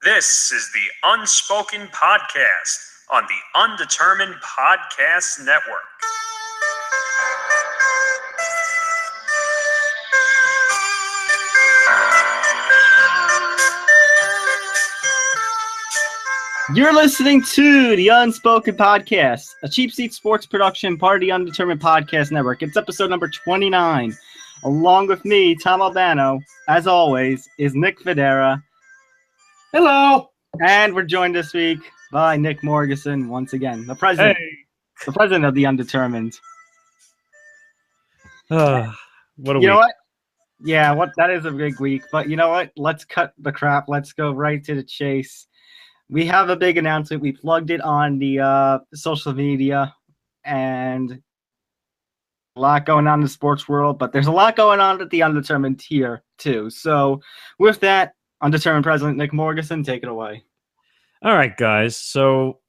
This is the Unspoken Podcast on the Undetermined Podcast Network. You're listening to the Unspoken Podcast, a cheap seat sports production part of the Undetermined Podcast Network. It's episode number 29. Along with me, Tom Albano, as always, is Nick Federa. Hello. And we're joined this week by Nick Morgasen, once again, the president of the Undetermined. What a week. You know what? Yeah, that is a big week. But you know what? Let's cut the crap. Let's go right to the chase. We have a big announcement. We plugged it on the social media, and a lot going on in the sports world, but there's a lot going on at the Undetermined here, too. So with that, Undetermined President Nick Morgasen, take it away. All right, guys. So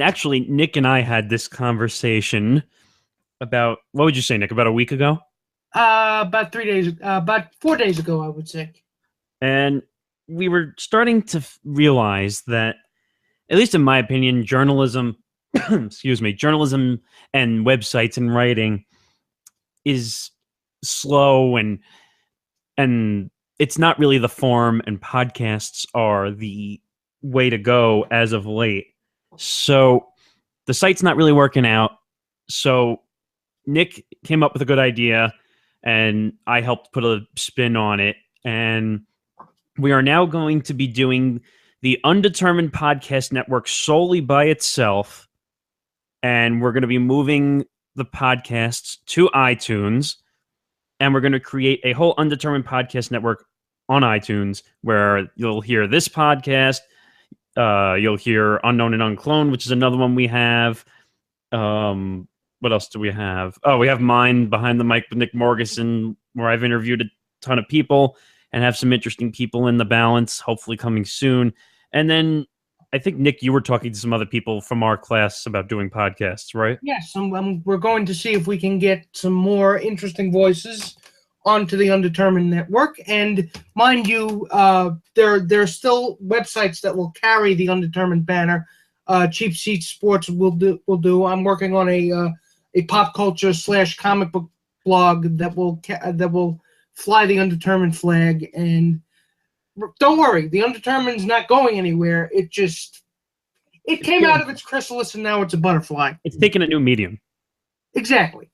actually, Nick and I had this conversation about, what would you say, Nick, about a week ago? About 3 days, about 4 days ago, I would say. And we were starting to realize that, at least in my opinion, journalism, journalism and websites and writing is slow and it's not really the form, and podcasts are the way to go as of late. So the site's not really working out. So Nick came up with a good idea, and I helped put a spin on it. And we are now going to be doing the Undetermined Podcast Network solely by itself. And we're going to be moving the podcasts to iTunes. And we're going to create a whole Undetermined Podcast Network on iTunes where you'll hear this podcast. You'll hear Unknown and Uncloned, which is another one we have. What else do we have? Oh, we have mine, Behind the Mic with Nick Morgasen, where I've interviewed a ton of people and have some interesting people in the balance, hopefully coming soon. And then I think, Nick, you were talking to some other people from our class about doing podcasts, right? Yes, we're going to see if we can get some more interesting voices onto the Undetermined Network. And mind you, there are still websites that will carry the Undetermined banner. Cheap Seat Sports will do. I'm working on a pop culture / comic book blog that will fly the Undetermined flag. And don't worry, the Undetermined's not going anywhere. It came out of its chrysalis and now it's a butterfly. It's taking a new medium. Exactly.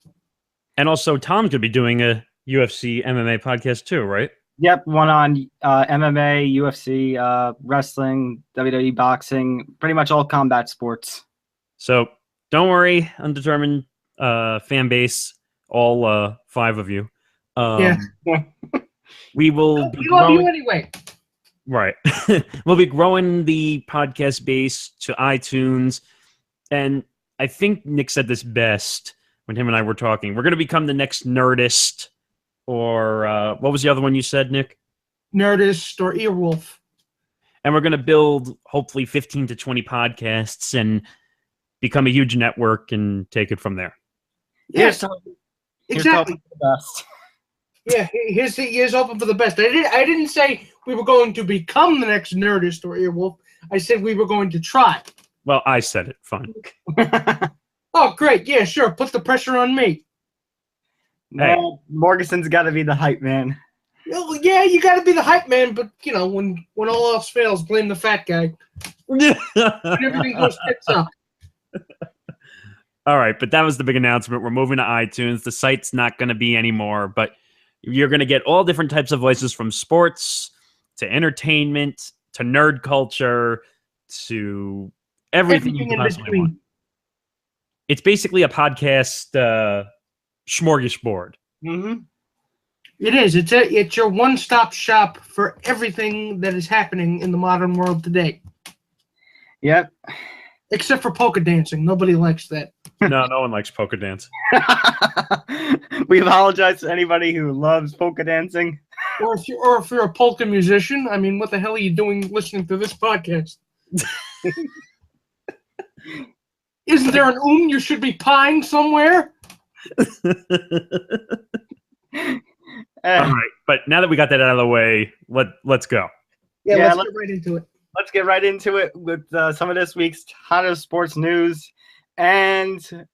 And also, Tom's going to be doing a UFC MMA podcast too, right? Yep, one on MMA, UFC, wrestling, WWE boxing, pretty much all combat sports. So don't worry, Undetermined fan base, all 5 of you. Yeah. We will be we love you anyway. Right. We'll be growing the podcast base to iTunes. And I think Nick said this best when him and I were talking. We're going to become the next Nerdist, or what was the other one you said, Nick? Nerdist or Earwolf. And we're going to build hopefully 15 to 20 podcasts and become a huge network and take it from there. Yes, exactly. Yeah, here's hoping for the best. I didn't say we were going to become the next Nerdist or Earwolf. I said we were going to try. Well, I said it. Fine. Oh, great. Yeah, sure. Put the pressure on me. Hey. Well, Morgasen's got to be the hype man. Well, yeah, you got to be the hype man, but, you know, when all else fails, blame the fat guy. When everything goes tits up. All right, but that was the big announcement. We're moving to iTunes. The site's not going to be anymore, but you're going to get all different types of voices, from sports to entertainment to nerd culture to everything you can possibly want. It's basically a podcast smorgasbord. Mm-hmm. It is. It's your one-stop shop for everything that is happening in the modern world today. Yep. Except for polka dancing. Nobody likes that. No one likes polka dance. We apologize to anybody who loves polka dancing. Or if you're a polka musician, I mean, what the hell are you doing listening to this podcast? Isn't there an you should be pieing somewhere? All right, but now that we got that out of the way, let's go. Let's get right into it. let's get right into it with some of this week's hottest sports news. And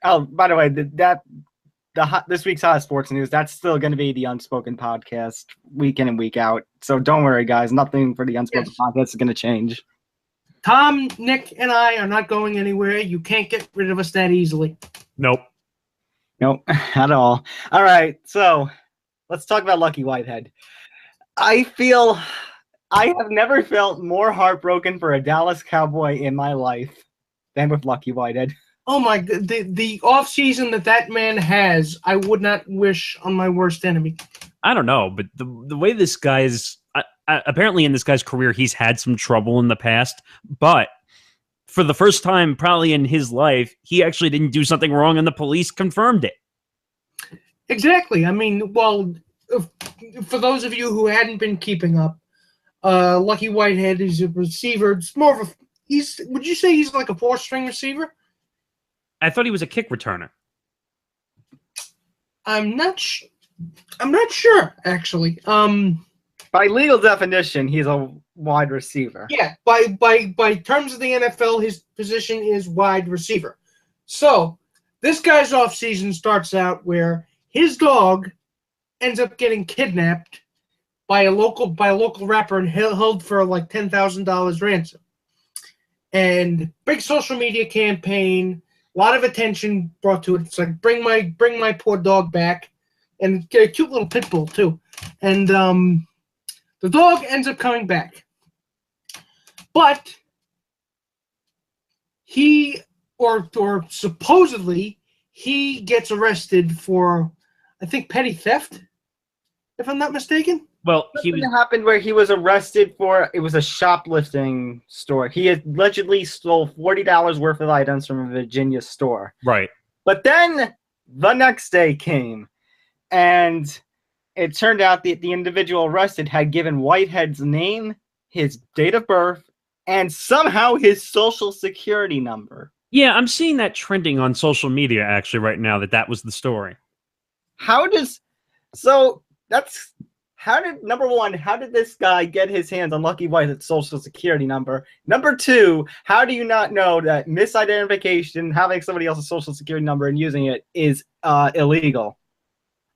by the way, this week's hottest sports news, that's still going to be the Unspoken Podcast week in and week out. So don't worry, guys. Nothing for the Unspoken Podcast is going to change. Tom, Nick, and I are not going anywhere. You can't get rid of us that easily. Nope, at all. All right, so let's talk about Lucky Whitehead. I have never felt more heartbroken for a Dallas Cowboy in my life than with Lucky Whitehead. Oh my God, the off season that man has, I would not wish on my worst enemy. I don't know, but the way this guy's apparently in this guy's career, he's had some trouble in the past, but for the first time probably in his life, he actually didn't do something wrong, and the police confirmed it. Exactly. I mean, well, for those of you who hadn't been keeping up, Lucky Whitehead is a receiver. It's more of would you say he's like a 4-string receiver? I thought he was a kick returner. I'm not sure, actually. By legal definition, he's a wide receiver. Yeah, by terms of the NFL, his position is wide receiver. So this guy's offseason starts out where his dog ends up getting kidnapped by a local rapper and held for like $10,000 ransom. And big social media campaign, a lot of attention brought to it. It's like bring my poor dog back, and get a cute little pit bull too. And the dog ends up coming back, but he or supposedly he gets arrested for, I think, petty theft, if I'm not mistaken. Well, Something happened where he was arrested for, it was a shoplifting store. He allegedly stole $40 worth of items from a Virginia store. Right. But then the next day came, and it turned out that the individual arrested had given Whitehead's name, his date of birth, and somehow his social security number. Yeah, I'm seeing that trending on social media actually right now, that was the story. How did this guy get his hands on Lucky Whitehead's social security number? Number two, how do you not know that misidentification, having somebody else's social security number and using it, is illegal?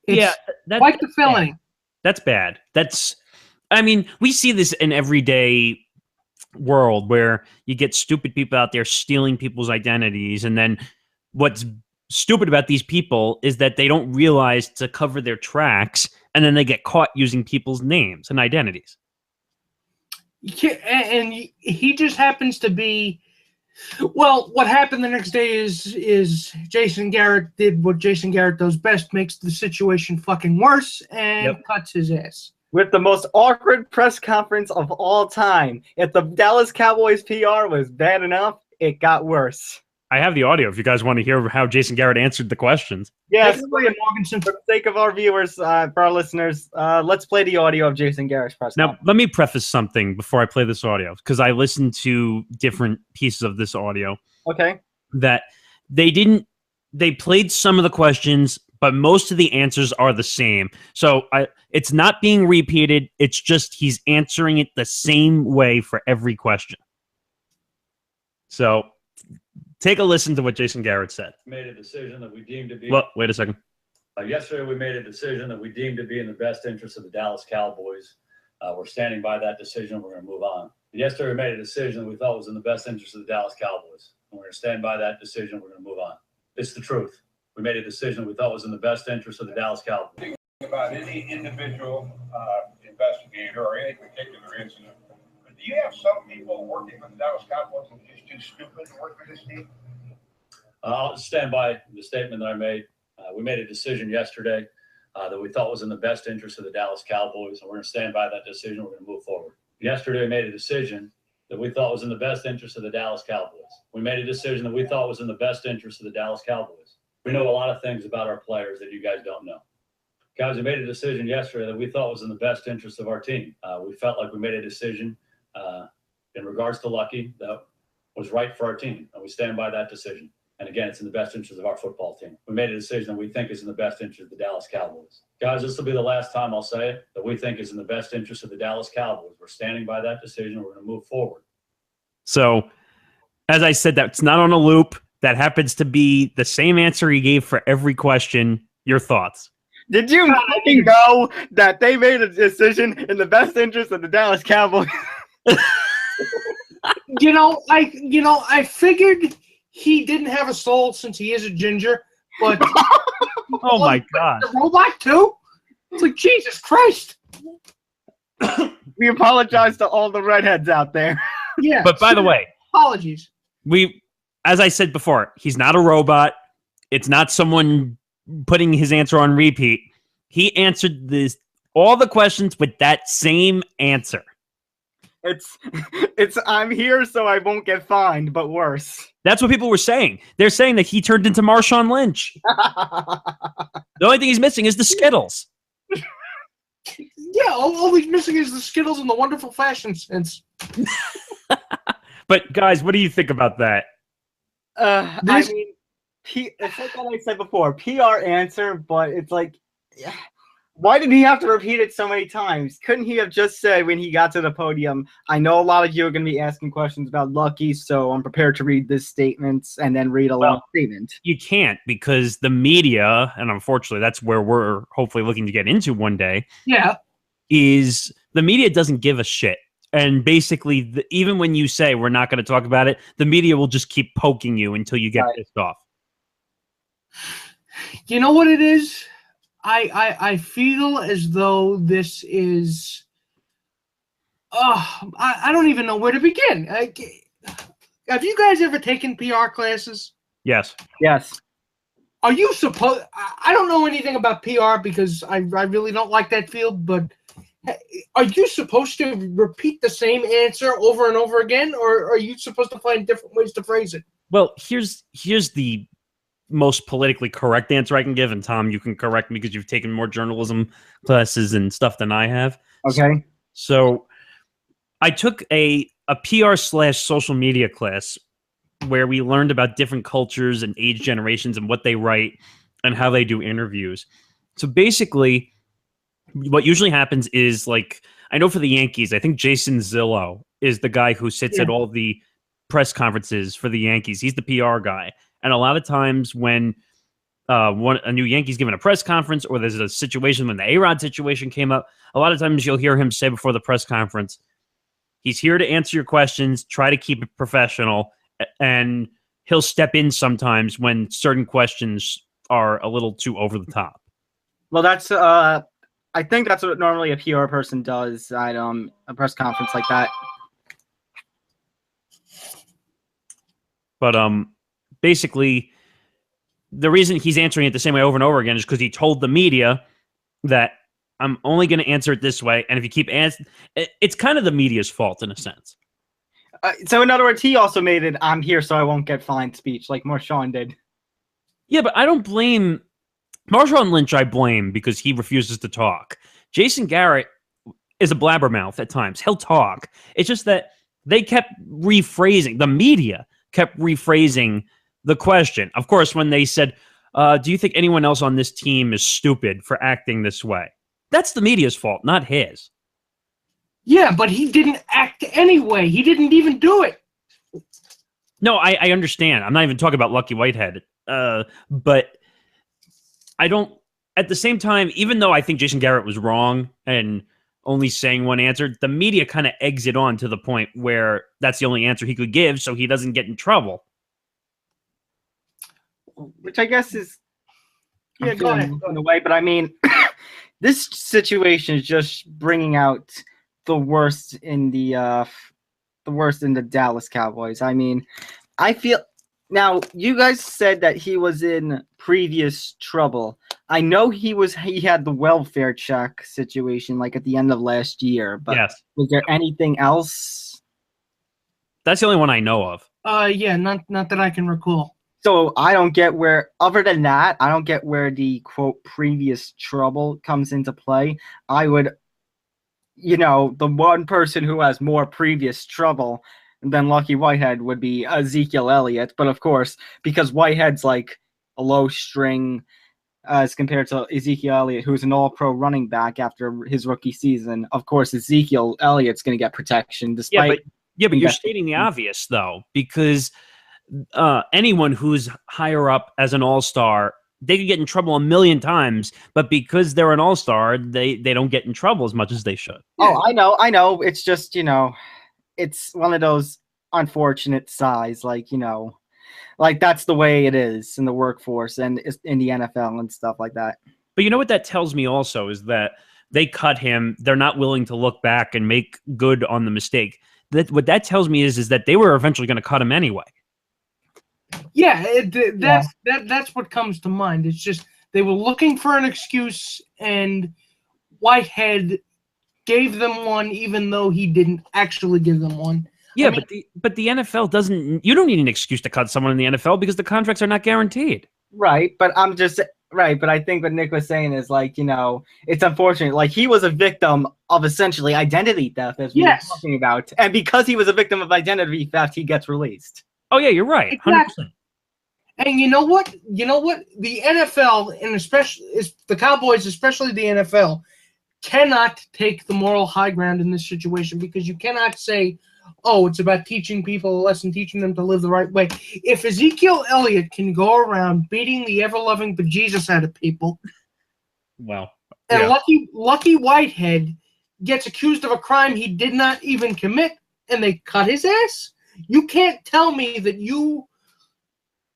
It's quite the felony. That's bad. I mean, we see this in everyday world where you get stupid people out there stealing people's identities, and then what's stupid about these people is that they don't realize to cover their tracks, and then they get caught using people's names and identities. Yeah, and he just happens to be. Well, what happened the next day is Jason Garrett did what Jason Garrett does best, makes the situation fucking worse, and cuts his ass. With the most awkward press conference of all time. If the Dallas Cowboys PR was bad enough, it got worse. I have the audio if you guys want to hear how Jason Garrett answered the questions. Yes, for the sake of our viewers, for our listeners, let's play the audio of Jason Garrett's press conference. Now, let me preface something before I play this audio, because I listened to different pieces of this audio. Okay. That they played some of the questions, but most of the answers are the same. So it's not being repeated. It's just he's answering it the same way for every question. So take a listen to what Jason Garrett said. Made a decision that we deemed to be. Well, wait a second. Yesterday, we made a decision that we deemed to be in the best interest of the Dallas Cowboys. We're standing by that decision. We're going to move on. Yesterday, we made a decision that we thought was in the best interest of the Dallas Cowboys. And we're going to stand by that decision. We're going to move on. It's the truth. We made a decision we thought was in the best interest of the Dallas Cowboys. About any individual investigator or any particular incident. But do you have some people working for the Dallas Cowboys who are just too stupid to work for this team? I'll stand by the statement that I made. We made a decision yesterday that we thought was in the best interest of the Dallas Cowboys, and we're going to stand by that decision. We're going to move forward. Yesterday, we made a decision that we thought was in the best interest of the Dallas Cowboys. We made a decision that we thought was in the best interest of the Dallas Cowboys. We know a lot of things about our players that you guys don't know. Guys, we made a decision yesterday that we thought was in the best interest of our team. We felt like we made a decision in regards to Lucky that was right for our team, and we stand by that decision. And again, it's in the best interest of our football team. We made a decision that we think is in the best interest of the Dallas Cowboys. Guys, this will be the last time I'll say it, that we think is in the best interest of the Dallas Cowboys. We're standing by that decision. We're going to move forward. So, as I said, that's not on a loop. That happens to be the same answer he gave for every question. Your thoughts? Did you fucking know that they made a decision in the best interest of the Dallas Cowboys? I figured he didn't have a soul since he is a ginger, but Oh my God. the robot too? It's like, Jesus Christ. We apologize to all the redheads out there. Yeah. But by the way, apologies. as I said before, he's not a robot. It's not someone putting his answer on repeat. He answered all the questions with that same answer. It's I'm here so I won't get fined, but worse. That's what people were saying. They're saying that he turned into Marshawn Lynch. The only thing he's missing is the Skittles. Yeah, all he's missing is the Skittles and the wonderful fashion sense. But guys, what do you think about that? I mean, it's like what I said before, PR answer, but it's like, why did he have to repeat it so many times? Couldn't he have just said when he got to the podium, I know a lot of you are going to be asking questions about Lucky, so I'm prepared to read this statement and then read a long statement. You can't, because the media, and unfortunately that's where we're hopefully looking to get into one day, is the media doesn't give a shit. And basically, even when you say we're not going to talk about it, the media will just keep poking you until you get pissed off. You know what it is? I feel as though this is... I don't even know where to begin. Have you guys ever taken PR classes? Yes. Yes. Are you supposed... I don't know anything about PR because I really don't like that field, but are you supposed to repeat the same answer over and over again, or are you supposed to find different ways to phrase it? Well, here's the most politically correct answer I can give, and Tom, you can correct me because you've taken more journalism classes and stuff than I have. Okay. So I took a PR/social media class where we learned about different cultures and age generations and what they write and how they do interviews. So basically, what usually happens is, like, I know for the Yankees, I think Jason Zillow is the guy who sits at all the press conferences for the Yankees. He's the PR guy. And a lot of times when a new Yankee's given a press conference, or there's a situation when the A-Rod situation came up, a lot of times you'll hear him say before the press conference, he's here to answer your questions, try to keep it professional, and he'll step in sometimes when certain questions are a little too over the top. Well, that's I think that's what normally a PR person does at a press conference like that. But basically, the reason he's answering it the same way over and over again is because he told the media that I'm only going to answer it this way, and if you keep asking, it's kind of the media's fault in a sense. So in other words, he also made it "I'm here so I won't get fined" speech, like Marshawn did. Yeah, but I don't blame Marshawn Lynch. I blame because he refuses to talk. Jason Garrett is a blabbermouth at times. He'll talk. It's just that they kept rephrasing. The media kept rephrasing the question. Of course, when they said, do you think anyone else on this team is stupid for acting this way? That's the media's fault, not his. Yeah, but he didn't act anyway. He didn't even do it. No, I understand. I'm not even talking about Lucky Whitehead. But I don't, at the same time, even though I think Jason Garrett was wrong and only saying one answer, the media kind of eggs it on to the point where that's the only answer he could give so he doesn't get in trouble. Which I guess is Go ahead. in a way, but I mean, this situation is just bringing out the worst in the Dallas Cowboys. I mean, I feel now you guys said that he was in previous trouble. I know he had the welfare check situation like at the end of last year, but yes. Was there anything else? That's the only one I know of. Yeah, not that I can recall. So I don't get where, other than that, I don't get where the quote previous trouble comes into play. I would, the one person who has more previous trouble And then Lucky Whitehead would be Ezekiel Elliott. But of course, because Whitehead's like a low string as compared to Ezekiel Elliott, who's an all-pro running back after his rookie season, of course, Ezekiel Elliott's going to get protection despite... But you're stating the obvious, though, because anyone who's higher up as an all-star, they could get in trouble a million times, but because they're an all-star, they don't get in trouble as much as they should. Oh, I know. It's just, it's one of those unfortunate sides, like that's the way it is in the workforce and in the NFL and stuff like that. But you know what that tells me also is that they cut him. They're not willing to look back and make good on the mistake. What that tells me is that they were eventually going to cut him anyway. Yeah, that's what comes to mind. It's just they were looking for an excuse, and Whitehead gave them one, even though he didn't actually give them one. Yeah, but the NFL doesn't. You don't need an excuse to cut someone in the NFL because the contracts are not guaranteed. Right, but but I think what Nick was saying is it's unfortunate. Like he was a victim of essentially identity theft, as we were talking about, and because he was a victim of identity theft, he gets released. Oh yeah, you're right, 100%. And you know what? The NFL and especially the Cowboys, especially the NFL, cannot take the moral high ground in this situation because you cannot say, oh, it's about teaching people a lesson, teaching them to live the right way. If Ezekiel Elliott can go around beating the ever-loving bejesus out of people, well, and Lucky Whitehead gets accused of a crime he did not even commit, and they cut his ass, you can't tell me that you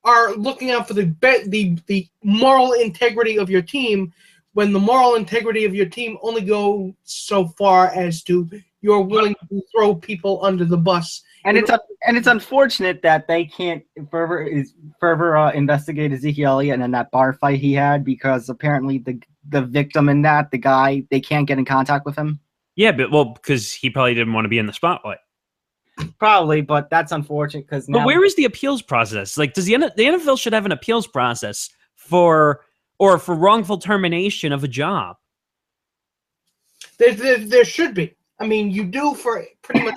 are looking out for the moral integrity of your team when the moral integrity of your team only goes so far as to you're willing to throw people under the bus. And it's unfortunate that they can't further investigate Ezekiel Elliott and that bar fight he had because apparently the victim in that, the guy, they can't get in contact with him. Yeah, because he probably didn't want to be in the spotlight. Probably, but that's unfortunate because now. But where is the appeals process? Like, does the NFL should have an appeals process for wrongful termination of a job? There should be. I mean, you do for pretty much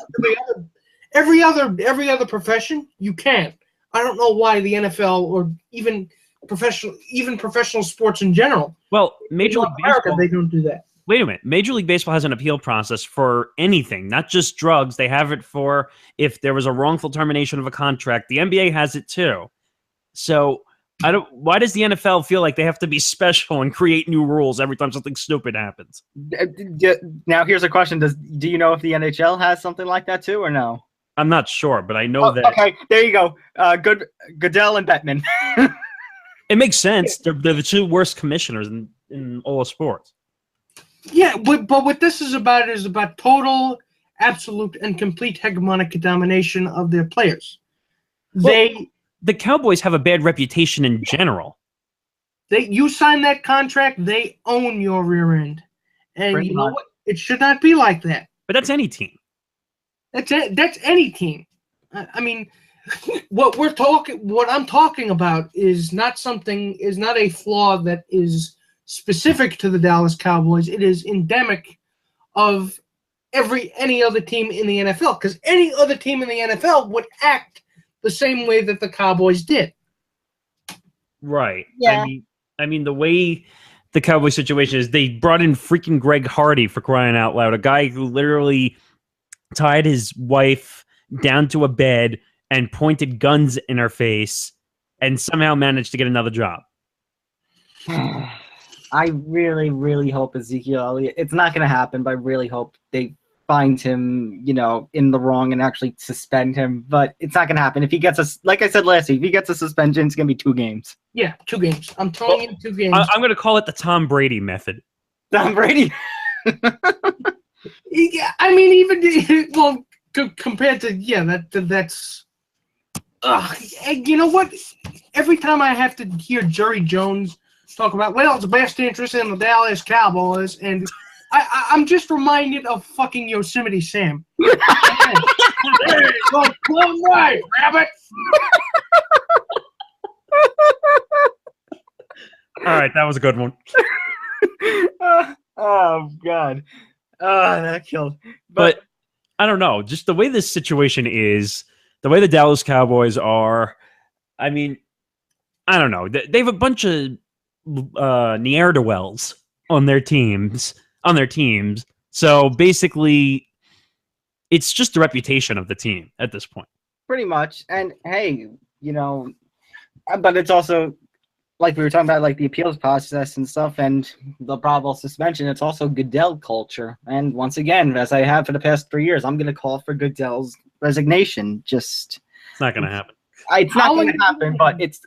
every other profession. You can. I don't know why the NFL or even professional sports in general. Well, Major League Baseball, they don't do that. Wait a minute. Major League Baseball has an appeal process for anything, not just drugs. They have it for if there was a wrongful termination of a contract. The NBA has it too. So why does the NFL feel like they have to be special and create new rules every time something stupid happens? Now here's a question: do you know if the NHL has something like that too, or no? I'm not sure, but I know that. Okay, there you go. Goodell and Bettman. It makes sense. They're the two worst commissioners in all of sports. Yeah, but what this is about total, absolute, and complete hegemonic domination of their players. The Cowboys have a bad reputation in general. You sign that contract, they own your rear end. And Pretty you know much. what? It should not be like that. But that's any team. That's any team. I mean, what I'm talking about is not a flaw that is specific to the Dallas Cowboys. It is endemic of any other team in the NFL, because any other team in the NFL would act the same way that the Cowboys did. Right. Yeah. I mean, the way the Cowboys situation is, they brought in freaking Greg Hardy, for crying out loud, a guy who literally tied his wife down to a bed and pointed guns in her face and somehow managed to get another job. I really, really hope Ezekiel Elliott. It's not going to happen, but I really hope they find him, in the wrong and actually suspend him. But it's not going to happen. If he gets like I said last week, if he gets a suspension, it's going to be 2 games. Yeah, 2 games. I'm telling you, 2 games. I'm going to call it the Tom Brady method. Tom Brady. Yeah, I mean, even compared to that's. You know what? Every time I have to hear Jerry Jones talk about, it's the best interest in the Dallas Cowboys, and I'm just reminded of fucking Yosemite Sam. Hey, go plum right, rabbit. All right, that was a good one. Oh God, that killed. But I don't know. Just the way this situation is, the way the Dallas Cowboys are. I mean, I don't know. They have a bunch of ne'er-do-wells on their teams. So basically, it's just the reputation of the team at this point. Pretty much. And hey, but it's also like we were talking about, like the appeals process and stuff, and the probable suspension. It's also Goodell culture. And once again, as I have for the past 3 years, I'm going to call for Goodell's resignation. It's not going to happen. It's not going to happen, but it's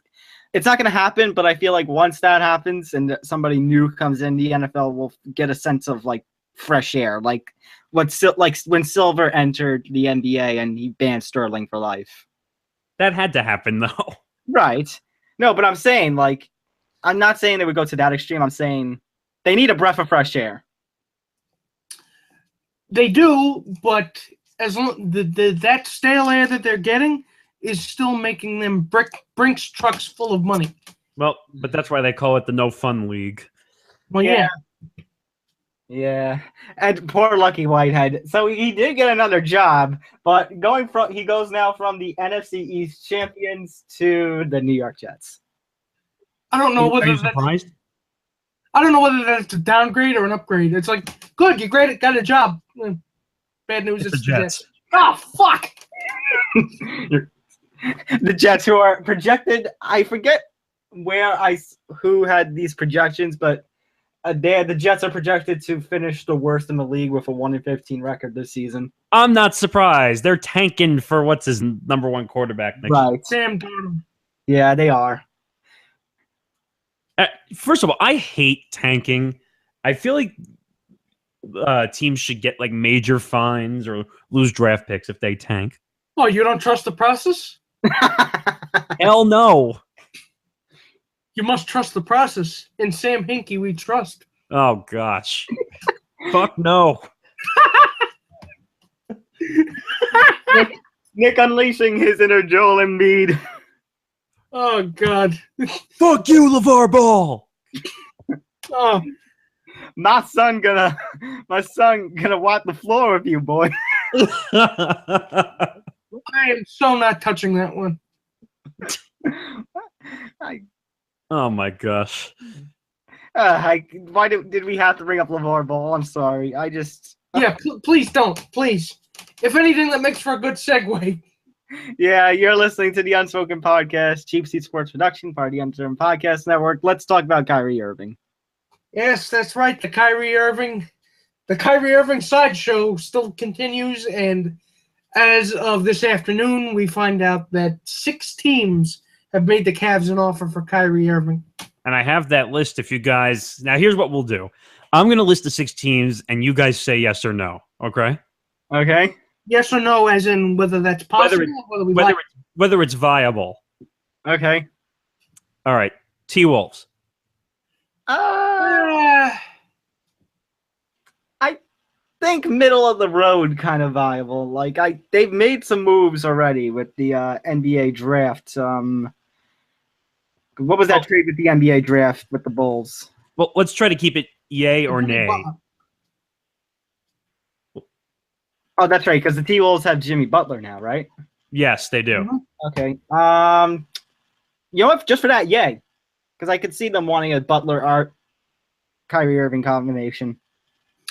not going to happen. But I feel like once that happens and somebody new comes in, the NFL will get a sense of like fresh air, like when Silver entered the NBA and he banned Sterling for life. That had to happen, though. Right. No, but I'm saying, like, I'm not saying they would go to that extreme. I'm saying they need a breath of fresh air. They do, but as long that stale air that they're getting is still making them Brinks trucks full of money. Well, but that's why they call it the No Fun League. Well, yeah. Yeah, and poor Lucky Whitehead. So he did get another job, but he goes now from the NFC East champions to the New York Jets. I don't know Are you surprised? I don't know whether that's a downgrade or an upgrade. It's like, good, you got a job. Bad news, it's the Jets. Oh, fuck! The Jets, who are projected, I forget who had these projections, but the Jets are projected to finish the worst in the league with a 1-15 record this season. I'm not surprised. They're tanking for what's his number one quarterback next year. Right. Sam Darnold. Yeah, they are. First of all, I hate tanking. I feel like teams should get like major fines or lose draft picks if they tank. Oh, you don't trust the process? Hell no. You must trust the process. In Sam Hinkie, we trust. Oh, gosh. Fuck no. Nick unleashing his inner Joel Embiid. Oh, God. Fuck you, LeVar Ball. Oh, My son gonna wipe the floor with you, boy. I am so not touching that one. Oh, my gosh. Why did we have to bring up LeVar Ball? I'm sorry. Yeah, please don't. Please. If anything, that makes for a good segue. Yeah, you're listening to the Unspoken Podcast, Cheap Seat Sports Production, part of the Undetermined Podcast Network. Let's talk about Kyrie Irving. Yes, that's right. The Kyrie Irving sideshow still continues, and as of this afternoon, we find out that 6 teams have made the Cavs an offer for Kyrie Irving. And I have that list if you guys... Now, here's what we'll do. I'm going to list the 6 teams, and you guys say yes or no, okay? Okay. Yes or no, as in whether that's possible or whether it's viable. Okay. All right. T-Wolves. I think middle of the road kind of viable. Like they've made some moves already with the NBA draft. What was that trade with the NBA draft with the Bulls? Well, let's try to keep it yay or nay. Oh, that's right, because the T-Wolves have Jimmy Butler now, right? Yes, they do. Mm-hmm. Okay. You know what? Just for that, yay. Because I could see them wanting a Kyrie Irving combination.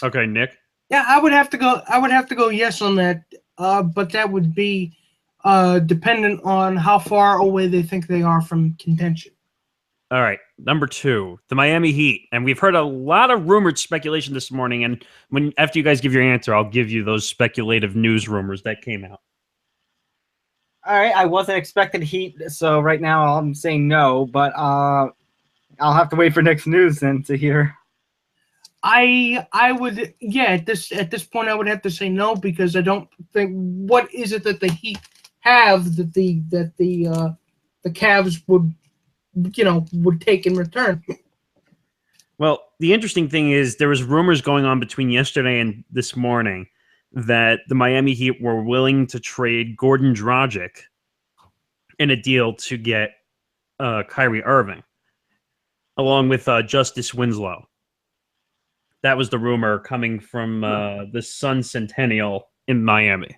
Okay, Nick. Yeah, I would have to go yes on that. But that would be dependent on how far away they think they are from contention. All right, number 2, the Miami Heat, and we've heard a lot of rumored speculation this morning. And after you guys give your answer, I'll give you those speculative news rumors that came out. All right, I wasn't expecting Heat, so right now I'm saying no. But I'll have to wait for next news then to hear. I would at this point I would have to say no, because I don't think what is it that the Heat have that the Cavs would take in return. Well, the interesting thing is there was rumors going on between yesterday and this morning that the Miami Heat were willing to trade Goran Dragic in a deal to get Kyrie Irving, along with Justice Winslow. That was the rumor coming from the Sun Centennial in Miami.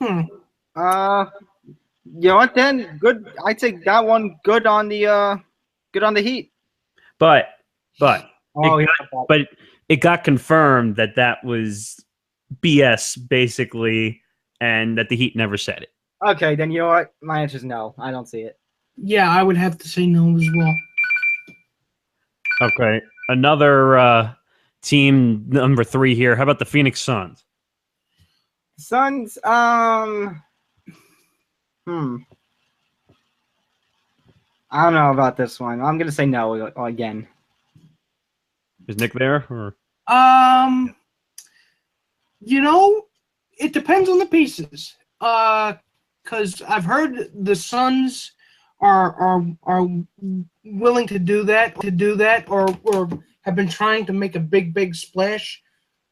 You know what? Then good. I'd say that one good on the Heat. But Oh yeah. but it got confirmed that was BS basically, and that the Heat never said it. Okay, then you know what? My answer is no. I don't see it. Yeah, I would have to say no as well. Okay, another team number 3 here. How about the Phoenix Suns? Suns. I don't know about this one. I'm gonna say no again. Is Nick there? Or It depends on the pieces. Because I've heard the Suns are willing to do that, or have been trying to make a big splash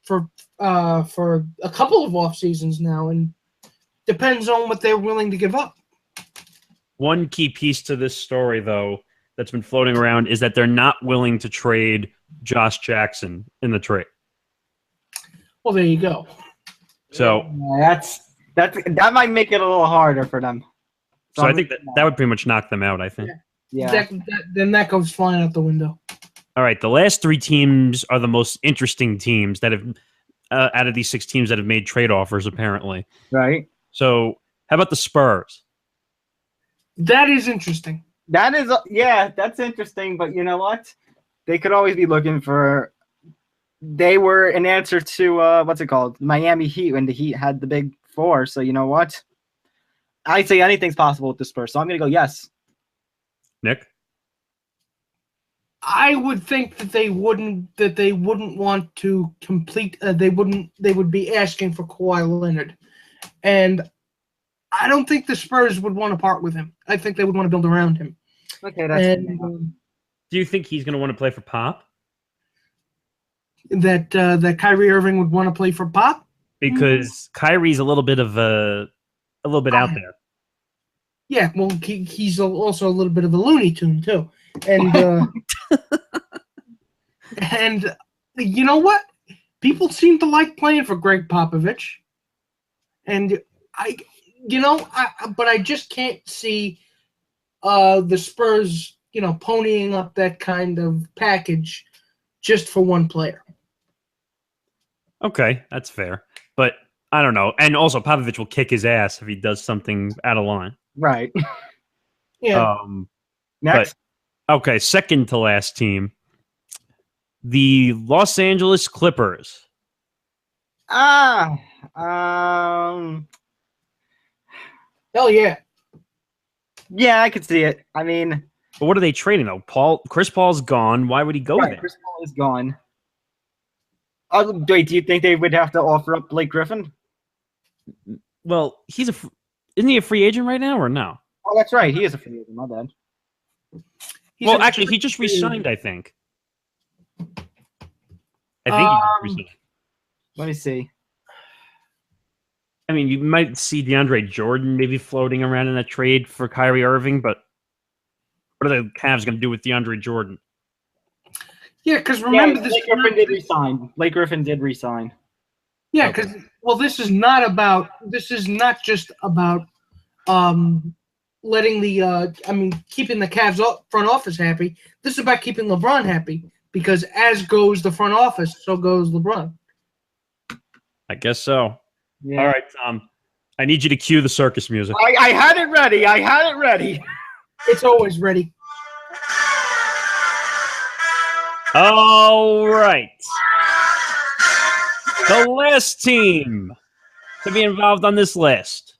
for a couple of off seasons now, and depends on what they're willing to give up. one key piece to this story, though, that's been floating around is that they're not willing to trade Josh Jackson in the trade. Well, there you go. So that might make it a little harder for them. I think that would pretty much knock them out, I think. Yeah. Then that goes flying out the window. All right, the last 3 teams are the most interesting teams that have, out of these 6 teams that have made trade offers, apparently. Right. So how about the Spurs? That is interesting. That is, that's interesting. But you know what? They could always be looking for. They were an answer to what's it called, Miami Heat, when the Heat had the Big Four. So you know what? I'd say anything's possible with the Spurs. So I'm gonna go yes. Nick? I would think that they wouldn't want to complete. They would be asking for Kawhi Leonard, and I don't think the Spurs would want to part with him. I think they would want to build around him. Okay, that's. And Do you think he's going to want to play for Pop? that Kyrie Irving would want to play for Pop? Because Kyrie's a little bit out there. Yeah, well, he's also a little bit of a Looney Tune too, and and you know what? People seem to like playing for Greg Popovich, and but I just can't see the Spurs, ponying up that kind of package just for one player. Okay, that's fair. But I don't know. And also, Popovich will kick his ass if he does something out of line. Right. Yeah. Next. Okay, second to last team. The Los Angeles Clippers. Hell yeah. Yeah, I could see it. I mean, But what are they trading, though? Chris Paul's gone. Why would he go there? Chris Paul is gone. Wait, do you think they would have to offer up Blake Griffin? Well, isn't he a free agent right now or no? Oh, that's right. He is a free agent. My bad. Actually, he just re-signed, I think. He just re-signed. Let me see. I mean, you might see DeAndre Jordan maybe floating around in a trade for Kyrie Irving, but what are the Cavs going to do with DeAndre Jordan? Yeah, because remember this. Blake Griffin did resign. Blake Griffin did resign. Yeah, because this is not just about letting keeping the Cavs front office happy. This is about keeping LeBron happy, because as goes the front office, so goes LeBron. I guess so. Yeah. All right, Tom. I need you to cue the circus music. I had it ready. It's always ready. All right. The last team to be involved on this list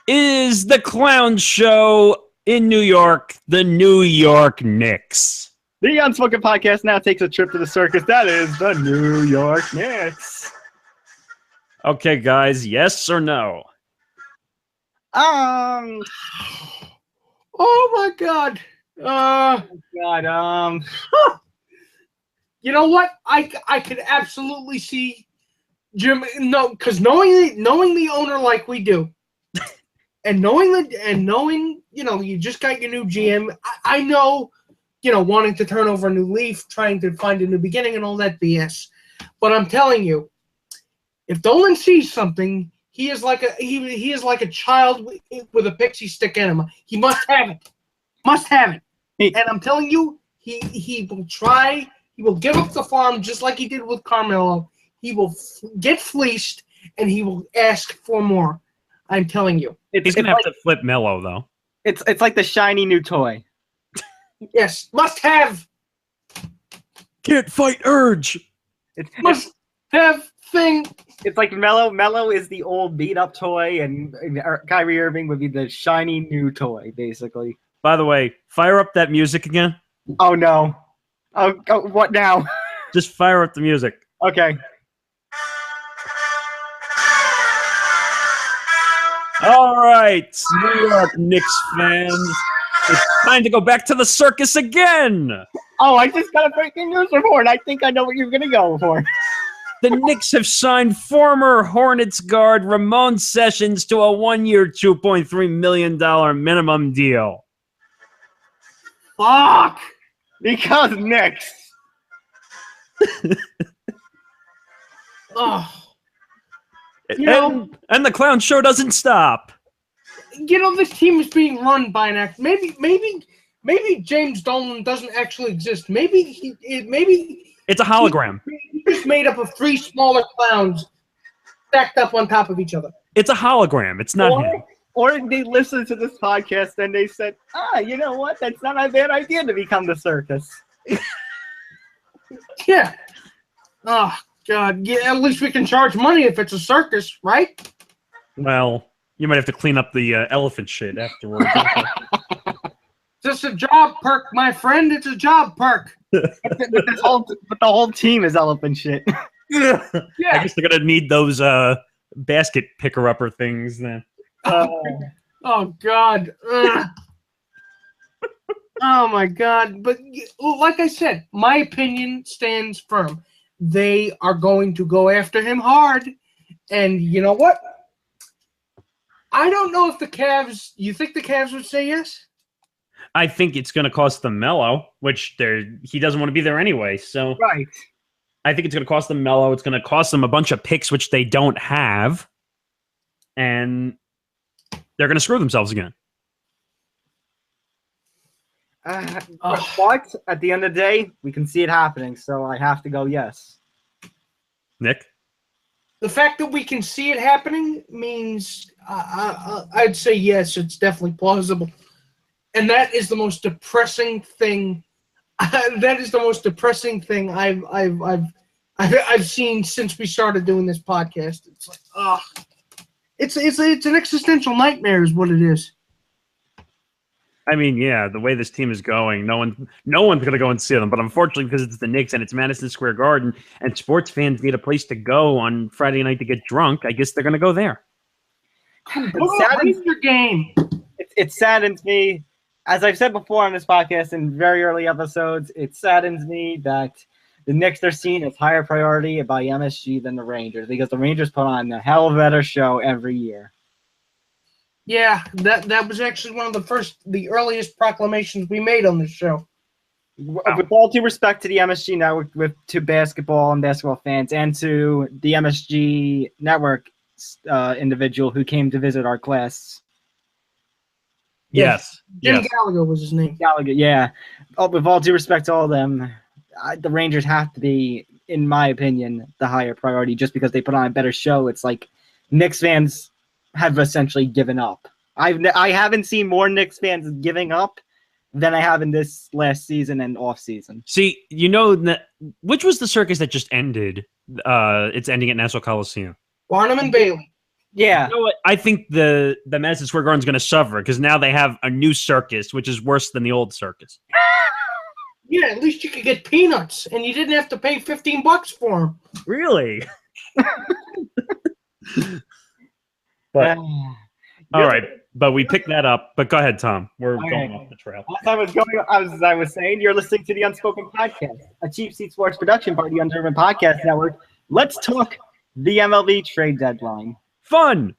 is the clown show in New York, the New York Knicks. The Unspoken Podcast now takes a trip to the circus. That is the New York Knicks. Okay, guys, yes or no? Oh my God. You know what? I could absolutely see Jim. No, because knowing the owner like we do, and knowing you just got your new GM. I know, wanting to turn over a new leaf, trying to find a new beginning, and all that BS. But I'm telling you, if Dolan sees something, he is like a child with a pixie stick in him. He must have it. Must have it. And I'm telling you, he will try. He will give up the farm just like he did with Carmelo. He will get fleeced, and he will ask for more. I'm telling you. He's going to have to flip Melo, though. It's like the shiny new toy. Yes, must have. Can't fight urge. Must have thing. It's like Melo is the old beat up toy, and Kyrie Irving would be the shiny new toy, basically. By the way, fire up that music again. Oh no! Oh, what now? Just fire up the music. Okay. All right, New York Knicks fans, it's time to go back to the circus again. Oh, I just got a breaking news report. I think I know what you're gonna go for. The Knicks have signed former Hornets guard Ramon Sessions to a 1-year, $2.3 million minimum deal. Fuck! Because Knicks. Oh. And the clown show doesn't stop. This team is being run by an act. Maybe James Dolan doesn't actually exist. Maybe It's a hologram. He just made up of 3 smaller clowns stacked up on top of each other. It's a hologram. It's not him. Or they listened to this podcast and they said, you know what? That's not a bad idea to become the circus. Yeah. Oh, God. Yeah, at least we can charge money if it's a circus, right? Well, you might have to clean up the elephant shit afterwards. Just a job perk, my friend. It's a job perk. But the whole team is elephant shit. Yeah. I guess they're going to need those basket picker-upper things then. Oh, God. Ugh. Oh, my God. But like I said, my opinion stands firm. They are going to go after him hard. And you know what? I don't know if the Cavs... You think the Cavs would say yes? I think it's going to cost them Melo, which he doesn't want to be there anyway. So Right. I think it's going to cost them Melo. It's going to cost them a bunch of picks, which they don't have. And they're going to screw themselves again. But at the end of the day, we can see it happening, so I have to go yes. Nick? The fact that we can see it happening means I'd say yes, it's definitely plausible. And that is the most depressing thing. That is the most depressing thing I've seen since we started doing this podcast. It's like, it's an existential nightmare, is what it is. I mean, yeah, the way this team is going, no one's going to go and see them. But unfortunately, because it's the Knicks and it's Madison Square Garden, and sports fans need a place to go on Friday night to get drunk, I guess they're going to go there. It saddens me. As I've said before on this podcast in very early episodes, it saddens me that the Knicks are seen as higher priority by MSG than the Rangers, because the Rangers put on a hell of a better show every year. Yeah, that was actually one of the earliest proclamations we made on this show. With all due respect to the MSG Network, to basketball and basketball fans, and to the MSG Network individual who came to visit our class. Yes. Jim Gallagher was his name. Gallagher, yeah. With all due respect to all of them, the Rangers have to be, in my opinion, the higher priority just because they put on a better show. It's like Knicks fans have essentially given up. I haven't seen more Knicks fans giving up than I have in this last season and off season. See, which was the circus that just ended? It's ending at Nassau Coliseum. Barnum and Bailey. Yeah. You know what? I think the Madison Square Garden's going to suffer because now they have a new circus, which is worse than the old circus. Yeah, at least you could get peanuts, and you didn't have to pay $15 for them. Really? But all right, but we picked that up. But go ahead, Tom. We're going off the trail. As I was saying, you're listening to the Unspoken Podcast, a cheap seat sports production part of the Undetermined Podcast Network. Let's talk the MLB Trade Deadline. Fun.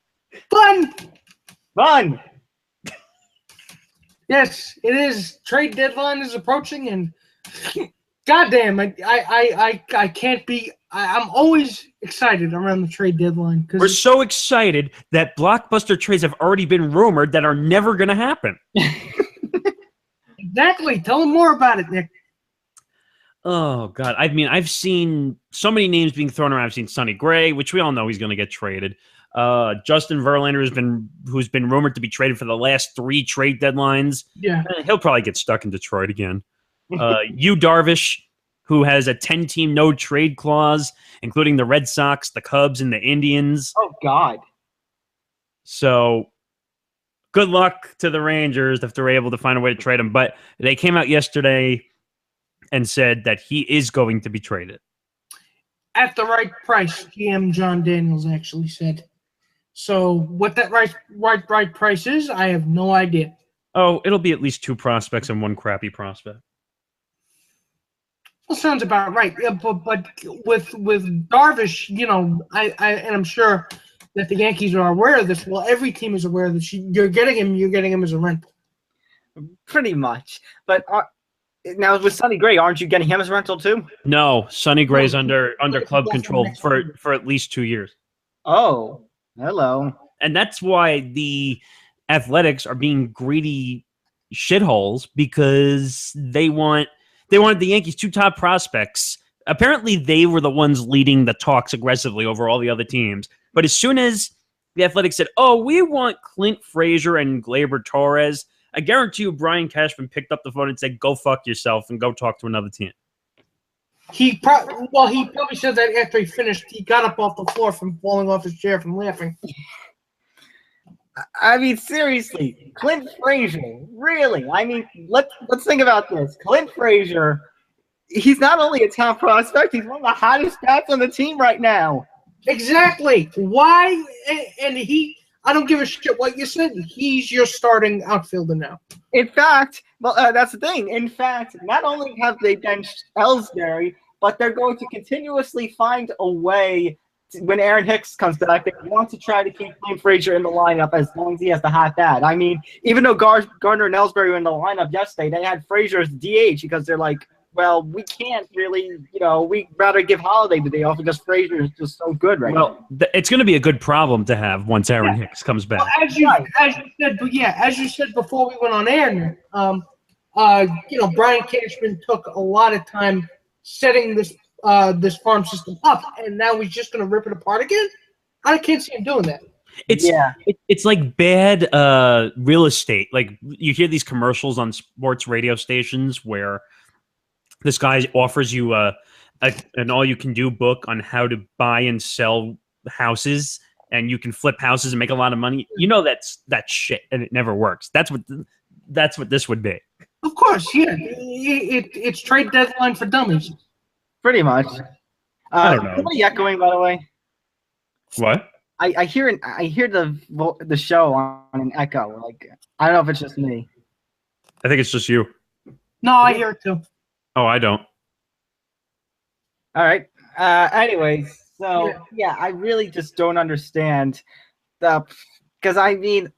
Yes, it is. Trade deadline is approaching, and goddamn, I can't be. I'm always excited around the trade deadline We're because so excited that blockbuster trades have already been rumored that are never going to happen. exactly. Tell them more about it, Nick. Oh, God. I mean, I've seen so many names being thrown around. I've seen Sonny Gray, which we all know he's going to get traded. Justin Verlander, who's been rumored to be traded for the last 3 trade deadlines. Yeah. He'll probably get stuck in Detroit again. Yu Darvish, who has a 10-team no-trade clause, including the Red Sox, the Cubs, and the Indians. Oh, God. So good luck to the Rangers if they're able to find a way to trade him. But they came out yesterday and said that he is going to be traded. At the right price, GM John Daniels actually said. So what that right price is, I have no idea. Oh, it'll be at least 2 prospects and 1 crappy prospect. Well, sounds about right. Yeah, but with Darvish, and I'm sure that the Yankees are aware of this. Well, every team is aware of this. You're getting him as a rental. Pretty much. But now with Sonny Gray, aren't you getting him as a rental too? No, Sonny Gray's under club control for at least 2 years. Oh, hello. And that's why the Athletics are being greedy shitholes, because they wanted the Yankees 2 top prospects. Apparently, they were the ones leading the talks aggressively over all the other teams. But as soon as the Athletics said, "Oh, we want Clint Frazier and Gleyber Torres," I guarantee you Brian Cashman picked up the phone and said, "Go fuck yourself and go talk to another team." He probably said that after he finished. He got up off the floor from falling off his chair from laughing. I mean, seriously, Clint Frazier, really? I mean, let's think about this. Clint Frazier, he's not only a top prospect, he's one of the hottest bats on the team right now. Exactly. Why? And I don't give a shit what you said. He's your starting outfielder now. In fact, that's the thing. In fact, not only have they benched Ellsbury, but they're going to continuously find a way when Aaron Hicks comes back. They want to try to keep Clint Frazier in the lineup as long as he has the hot bat. I mean, even though Gardner and Ellsbury were in the lineup yesterday, they had Frazier as DH because they're like, well, we can't really, we'd rather give Holiday the day off because Frazier is just so good right now. Well, it's going to be a good problem to have once Aaron Hicks comes back. Well, as you said before we went on air, Brian Cashman took a lot of time setting this farm system up, and now he's just going to rip it apart again. I can't see him doing that. It's like bad real estate. Like, you hear these commercials on sports radio stations where this guy offers you an all-you-can-do book on how to buy and sell houses, and you can flip houses and make a lot of money. That's shit, and it never works. That's what this would be. Of course, yeah. It's trade deadline for dummies. Pretty much. I don't know. Somebody echoing, by the way. What? I hear the show on an echo. Like, I don't know if it's just me. I think it's just you. No, I hear it too. Oh, I don't. All right. Anyways, so yeah, I really just don't understand because I mean,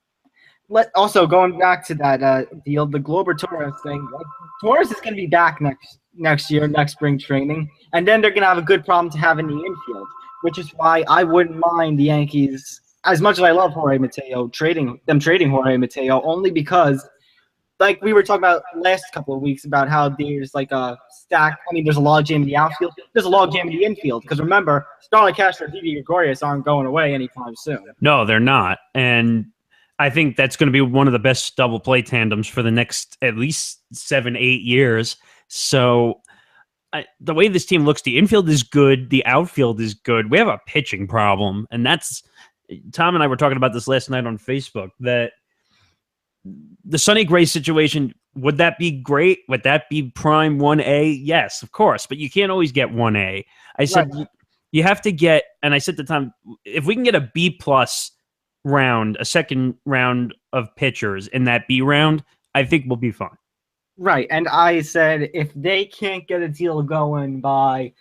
also going back to that deal, the Gleyber Torres thing. Like, Torres is going to be back next year, next spring training, and then they're going to have a good problem to have in the infield, which is why I wouldn't mind the Yankees, as much as I love Jorge Mateo, trading Jorge Mateo, only because, like we were talking about last couple of weeks about how there's like a stack. I mean, there's a log jam in the outfield. There's a log jam in the infield. Because remember, Starlin Castro and Didi Gregorius aren't going away anytime soon. No, they're not. And I think that's going to be one of the best double play tandems for the next at least 7-8 years. So the way this team looks, the infield is good. The outfield is good. We have a pitching problem. And that's Tom and I were talking about this last night on Facebook, that the Sonny Gray situation, would that be great? Would that be prime 1A? Yes, of course. But you can't always get 1A. I said you have to get, and I said to Tom, if we can get a B+ round, a second round of pitchers in that B round, I think we'll be fine. Right. And I said if they can't get a deal going by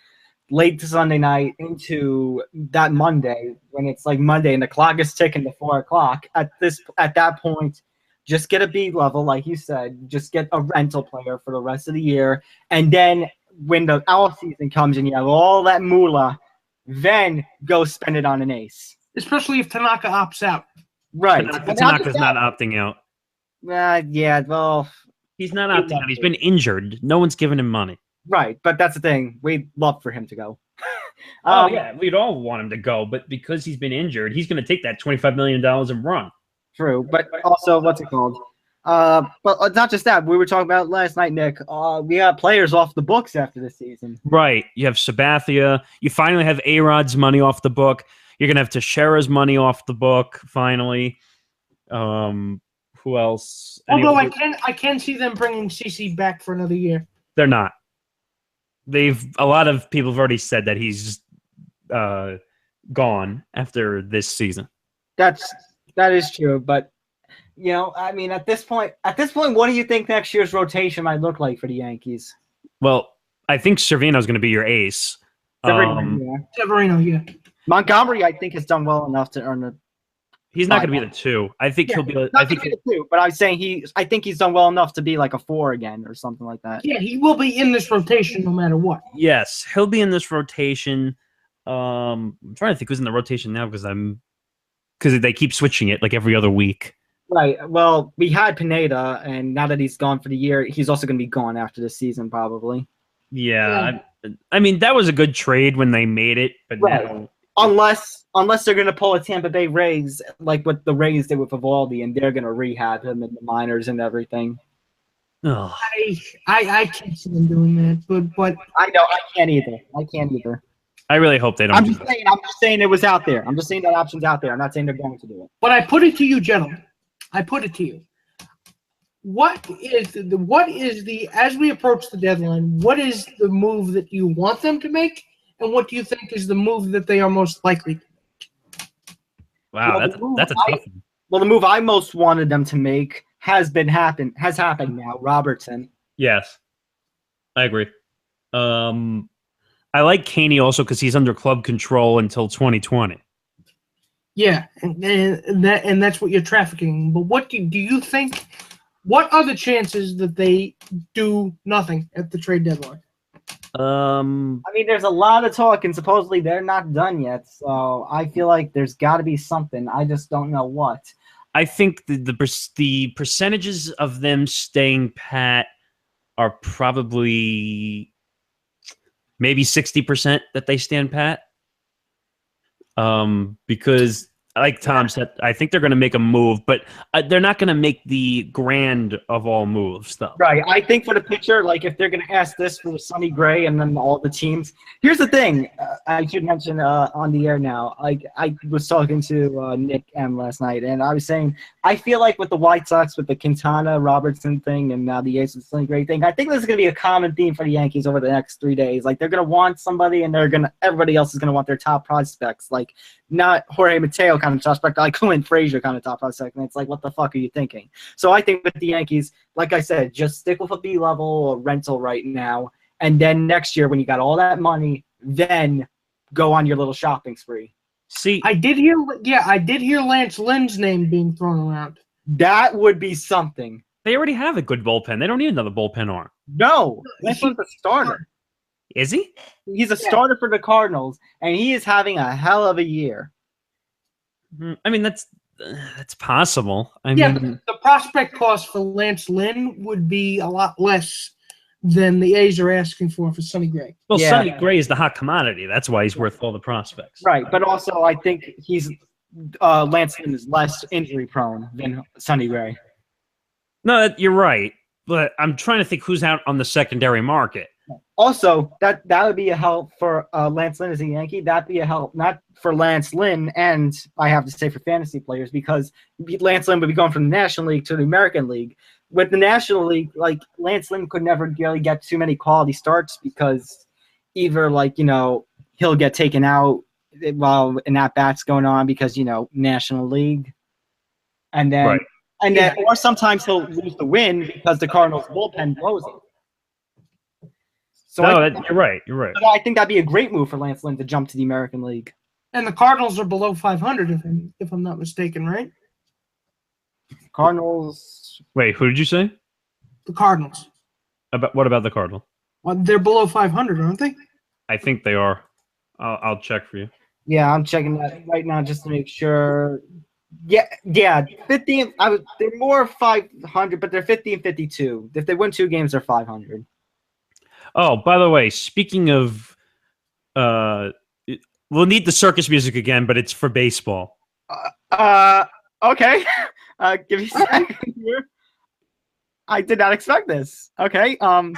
late Sunday night into that Monday, when it's like Monday and the clock is ticking to 4 o'clock, at that point, just get a B level, like you said. Just get a rental player for the rest of the year, and then when the off season comes and you have all that moolah, then go spend it on an ace. Especially if Tanaka opts out. Right. Tanaka's not opting out. Yeah, well, He's not opting out. He's been injured. No one's giving him money. right. But that's the thing. We'd love for him to go. Yeah, we'd all want him to go, but because he's been injured, he's going to take that $25 million and run. True. But also, what's it called? But not just that. We were talking about last night, Nick. We got players off the books after this season. Right. You have Sabathia. You finally have A-Rod's money off the book. You're going to have Teixeira's money off the book, finally. Who else? Although I can see them bringing CC back for another year. They're not. A lot of people have already said that he's gone after this season. That is true, but I mean, at this point, what do you think next year's rotation might look like for the Yankees? Well, I think Cervino's going to be your ace. Severino, yeah. Montgomery, I think, has done well enough to earn a. He's not going to be the 2. I think he'll be. I think the 2, but I was saying I think he's done well enough to be like a 4 again or something like that. Yeah, he will be in this rotation no matter what. Yes, he'll be in this rotation. I'm trying to think who's in the rotation now because they keep switching it like every other week. Right. Well, we had Pineda, and now that he's gone for the year, he's also going to be gone after this season, probably. Yeah. I mean, that was a good trade when they made it, but now, unless they're going to pull a Tampa Bay Rays, like what the Rays did with Evaldi, and they're going to rehab him in the minors and everything. Oh. I can't see them doing that, but I know I can't either. I really hope they don't. I'm just saying it was out there. I'm just saying that option's out there. I'm not saying they're going to do it. But I put it to you, gentlemen. I put it to you. What is the as we approach the deadline, what is the move that you want them to make, and what do you think is the move that they are most likely to make? Wow, that's a tough one. Well, the move I most wanted them to make has happened now. Robertson. Yes, I agree. I like Caney also because he's under club control until 2020. Yeah, and that's what you're trafficking. But what do you think? What are the chances that they do nothing at the trade deadline? I mean, there's a lot of talk, and supposedly they're not done yet. So I feel like there's got to be something. I just don't know what. I think the percentages of them staying pat are probably maybe 60% that they stand pat. Because like Tom said, I think they're going to make a move, but they're not going to make the grand of all moves, though. Right. I think for the pitcher, like if they're going to ask this for Sonny Gray and then all the teams. Here's the thing. I should mention on the air now. Like I was talking to Nick M last night, and I was saying I feel like with the White Sox, with the Quintana Robertson thing, and now the Ace with Sonny Gray thing, I think this is going to be a common theme for the Yankees over the next 3 days. Like they're going to want somebody, and everybody else is going to want their top prospects. Like not Jorge Mateo kind of prospect, like Clint Frazier kind of top prospect. And it's like, what the fuck are you thinking? So I think with the Yankees, like I said, just stick with a B level or rental right now. And then next year, when you got all that money, then go on your little shopping spree. See, I did hear Lance Lynn's name being thrown around. That would be something. they already have a good bullpen. They don't need another bullpen arm. No, Lance Lynn's a starter. Is he? He's a starter for the Cardinals, and he is having a hell of a year. I mean, that's possible. I mean, the prospect cost for Lance Lynn would be a lot less than the A's are asking for Sonny Gray. Well, yeah. Sonny Gray is the hot commodity. That's why he's worth all the prospects. Right, but also I think Lance Lynn is less injury prone than Sonny Gray. No, you're right, but I'm trying to think who's out on the secondary market. Also, that would be a help for Lance Lynn as a Yankee. That'd be a help, not for Lance Lynn, and I have to say for fantasy players, because Lance Lynn would be going from the National League to the American League. With the National League, like Lance Lynn could never really get too many quality starts because either he'll get taken out while an at-bat's going on because National League, and then or sometimes he'll lose the win because the Cardinals bullpen blows him. So you're right. You're right. I think that'd be a great move for Lance Lynn to jump to the American League. And the Cardinals are below 500, if I'm not mistaken, right? Cardinals. Wait, who did you say? The Cardinals. What about the Cardinal? Well, they're below 500, aren't they? I think they are. I'll check for you. Yeah, I'm checking that right now just to make sure. Yeah, 50. They're more 500, but they're 50 and 52. If they win 2 games, they're 500. Oh, by the way, speaking of, we'll need the circus music again, but it's for baseball. Okay. Give me a second here. I did not expect this. Okay. All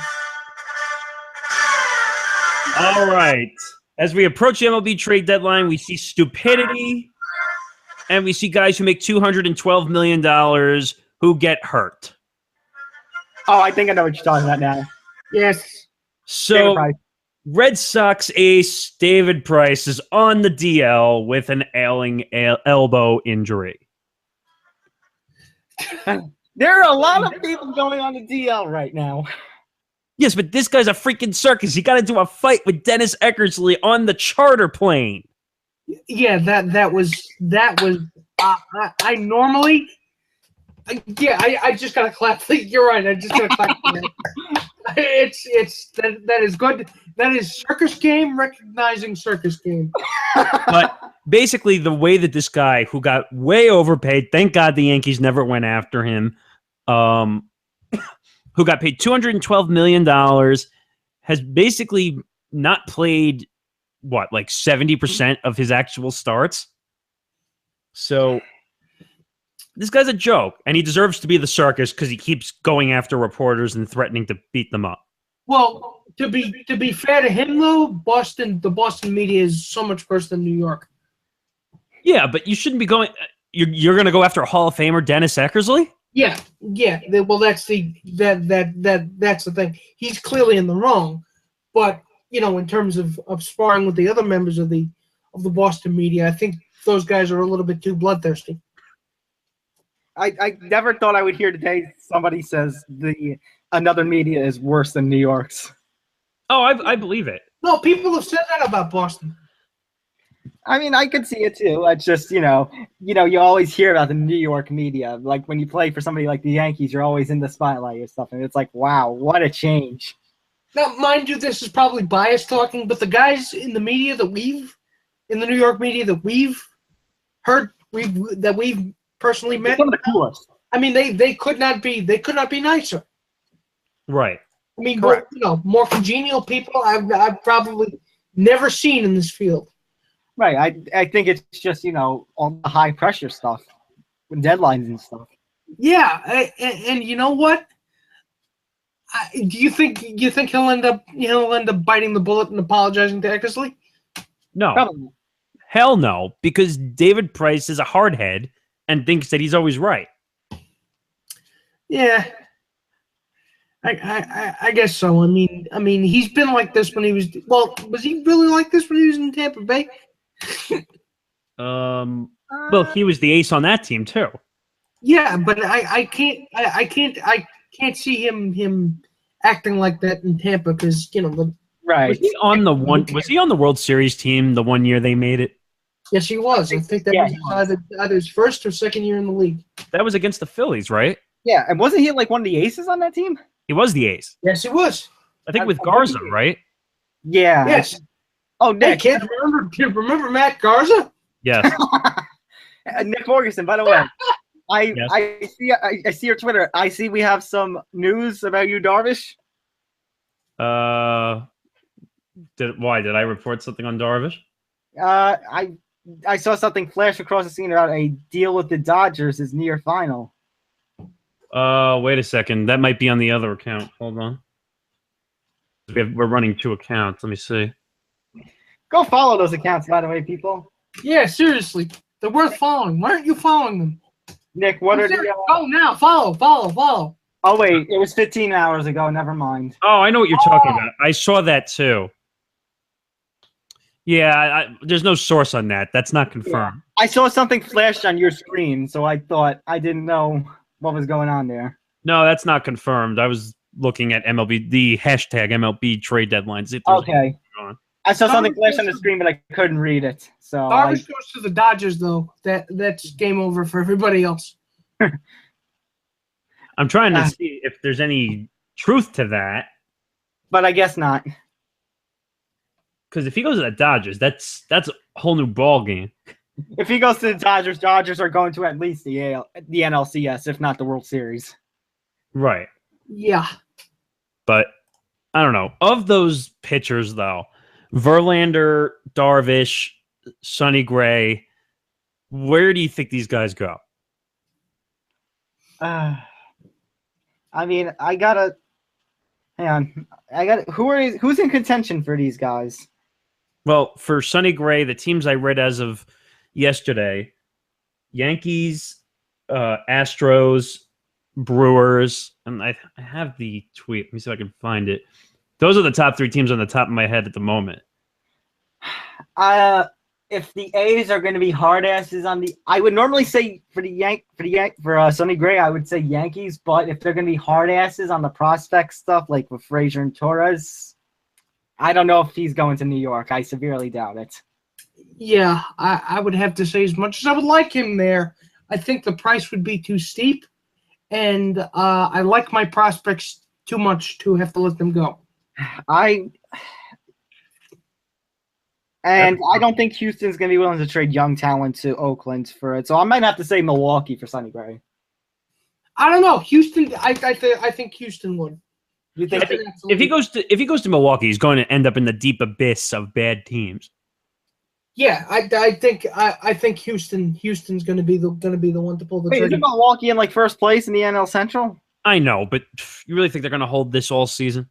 right. As we approach the MLB trade deadline, we see stupidity, and we see guys who make $212 million who get hurt. Oh, I think I know what you're talking about now. Yes. So, Red Sox ace David Price is on the DL with an ailing elbow injury. There are a lot of people going on the DL right now. Yes, but this guy's a freaking circus. He got into a fight with Dennis Eckersley on the charter plane. Yeah, that was. I normally. I just gotta clap. You're right. I just gotta clap. That is good. That is circus game recognizing circus game. But basically, the way that this guy who got way overpaid, thank God the Yankees never went after him, who got paid $212 million, has basically not played, like 70% of his actual starts. So this guy's a joke, and he deserves to be the circus because he keeps going after reporters and threatening to beat them up. Well, to be fair to him, though, the Boston media is so much worse than New York. Yeah, but you shouldn't be going. You're going to go after a Hall of Famer, Dennis Eckersley? Yeah. Well, that's the thing. He's clearly in the wrong, but in terms of sparring with the other members of the Boston media, I think those guys are a little bit too bloodthirsty. I never thought I would hear today somebody says another media is worse than New York's. Oh, I believe it. No, people have said that about Boston. I mean, I could see it too. It's just, you always hear about the New York media. Like when you play for somebody like the Yankees, you're always in the spotlight or stuff. And it's like, wow, what a change. Now, mind you, this is probably biased talking, but the guys in the media in the New York media that we've heard, that we've personally met, some of the coolest. I mean, they could not be nicer. Right. I mean, more congenial people I've probably never seen in this field. Right. I think it's just, all the high pressure stuff with deadlines and stuff. Yeah, and you know what? Do you think he'll end up biting the bullet and apologizing to Eckersley? No. Probably. Hell no, because David Price is a hardhead and thinks that he's always right. Yeah. I guess so. I mean, he's been like this when he was. Well, was he really like this when he was in Tampa Bay? Well, he was the ace on that team too. Yeah, but I can't see him acting like that in Tampa because right. Was he on the World Series team the one year they made it? Yes, he was. I think that was either his first or second year in the league. That was against the Phillies, right? Yeah, and wasn't he like one of the aces on that team? He was the ace. Yes, he was. I think with Garza, right? Yeah. Yes. Oh, Nick. Hey, kid, remember Matt Garza? Yes. Nick Morgasen, by the way. Yes. I see your Twitter. I see we have some news about you, Darvish. Did I report something on Darvish? I saw something flash across the scene about a deal with the Dodgers is near final. Wait a second. That might be on the other account. Hold on. We're running 2 accounts. Let me see. Go follow those accounts, by the way, people. Yeah, seriously. They're worth following. Why aren't you following them? Nick, what are the... Oh, now. Follow. Oh, wait. It was 15 hours ago. Never mind. Oh, I know what you're talking about. I saw that too. Yeah, there's no source on that. That's not confirmed. Yeah. I saw something flashed on your screen, so I thought I didn't know what was going on there. No, that's not confirmed. I was looking at the hashtag MLB Trade Deadline. Okay. I saw something flash on the screen, but I couldn't read it. So Darvish goes to the Dodgers, though. That's game over for everybody else. I'm trying to see if there's any truth to that. but I guess not. Because if he goes to the Dodgers, that's a whole new ball game. If he goes to the Dodgers, Dodgers are going to at least the NLCS, if not the World Series. Right. Yeah. But I don't know. Of those pitchers, though, Verlander, Darvish, Sonny Gray, where do you think these guys go? I mean, I gotta hang on. Who's in contention for these guys? Well, for Sonny Gray, the teams I read as of yesterday: Yankees, Astros, Brewers, and I have the tweet. Let me see if I can find it. Those are the top three teams on the top of my head at the moment. If the A's are going to be hard asses I would normally say for Sonny Gray, I would say Yankees. But if they're going to be hard asses on the prospect stuff, like with Frazier and Torres, I don't know if he's going to New York. I severely doubt it. Yeah, I would have to say, as much as I would like him there, I think the price would be too steep, and I like my prospects too much to have to let them go. I don't think Houston's going to be willing to trade young talent to Oakland for it, so I might have to say Milwaukee for Sonny Gray. I don't know. Houston, I think Houston would. You think if he goes to Milwaukee, he's going to end up in the deep abyss of bad teams. Yeah, I think Houston's going to be the one to pull the trigger. Isn't Milwaukee in first place in the NL Central? I know, but you really think they're going to hold this all season?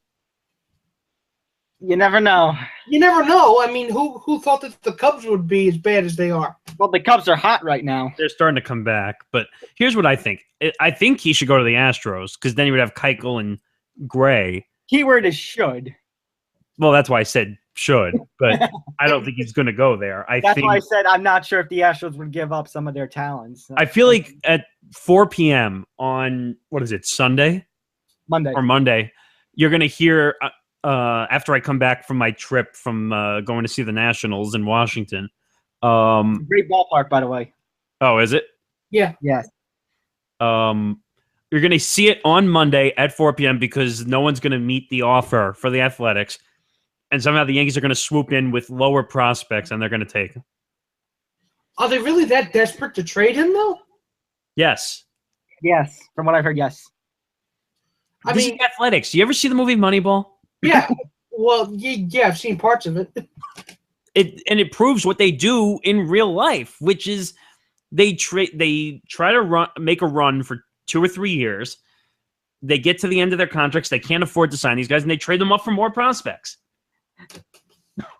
You never know. You never know. I mean, who thought that the Cubs would be as bad as they are? Well, the Cubs are hot right now. They're starting to come back, but here's what I think. I think he should go to the Astros because then he would have Keuchel and Gray. Keyword is should. Well, that's why I said should, but I don't think he's going to go there. That's why I said I'm not sure if the Astros would give up some of their talents. I feel like at 4 p.m. on, Sunday? Monday, you're going to hear, after I come back from my trip from going to see the Nationals in Washington. Great ballpark, by the way. Oh, is it? Yeah. Yes. You're going to see it on Monday at 4 p.m. because no one's going to meet the offer for the Athletics. And somehow the Yankees are going to swoop in with lower prospects, and they're going to take him. Are they really that desperate to trade him, though? Yes. Yes. From what I've heard, yes. I This mean, is the Athletics. Do you ever see the movie Moneyball? yeah. Well, yeah, I've seen parts of it. It proves what they do in real life, which is they try to make a run for 2 or 3 years. They get to the end of their contracts. They can't afford to sign these guys, and they trade them up for more prospects.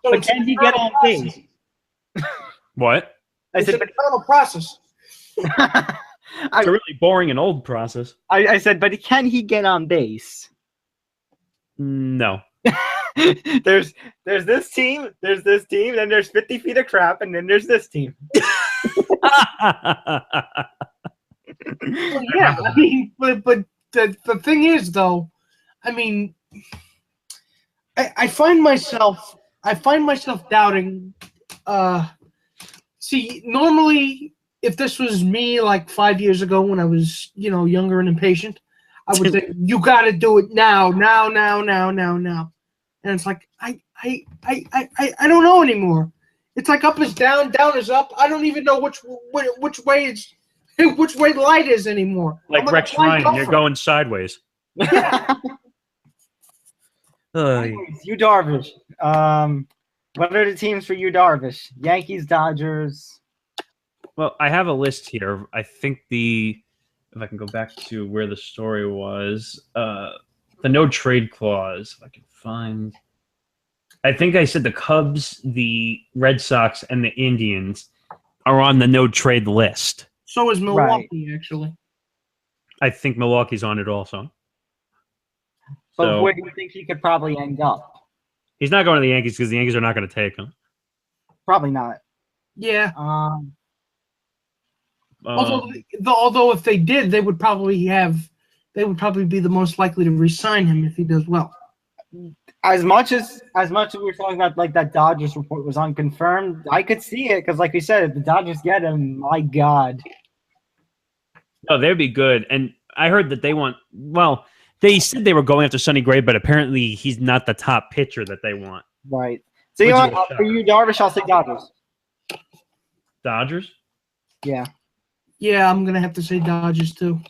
But can he get on base? What? It's an eternal process. It's a really boring and old process. I said, but can he get on base? No. There's this team, then there's 50 feet of crap, and then there's this team. Well, yeah, I mean, but the thing is, though, I mean, I find myself doubting. See, normally, if this was me 5 years ago when I was, younger and impatient, I would say, you got to do it now. And it's like, I don't know anymore. It's like up is down, down is up. I don't even know which way light is anymore. Like Rex Ryan, you're going sideways. Anyways, Yu Darvish. What are the teams for Yu Darvish? Yankees, Dodgers. Well, I have a list here. I think if I can go back to where the story was, the no trade clause, if I can find. I think I said the Cubs, the Red Sox, and the Indians are on the no trade list. So is Milwaukee, actually. I think Milwaukee's on it also. But where do you think he could probably end up? He's not going to the Yankees because the Yankees are not going to take him. Probably not. Yeah. Um, although if they did, they would probably be the most likely to re-sign him if he does well. As much as we were talking about, that Dodgers report was unconfirmed, I could see it because, like we said, if the Dodgers get him, my God. No, they'd be good. And I heard that they want. Well, They said they were going after Sonny Gray, but apparently he's not the top pitcher that they want. Right. So you know what? For you, Darvish, I'll say Dodgers. Dodgers? Yeah. Yeah, I'm gonna have to say Dodgers too.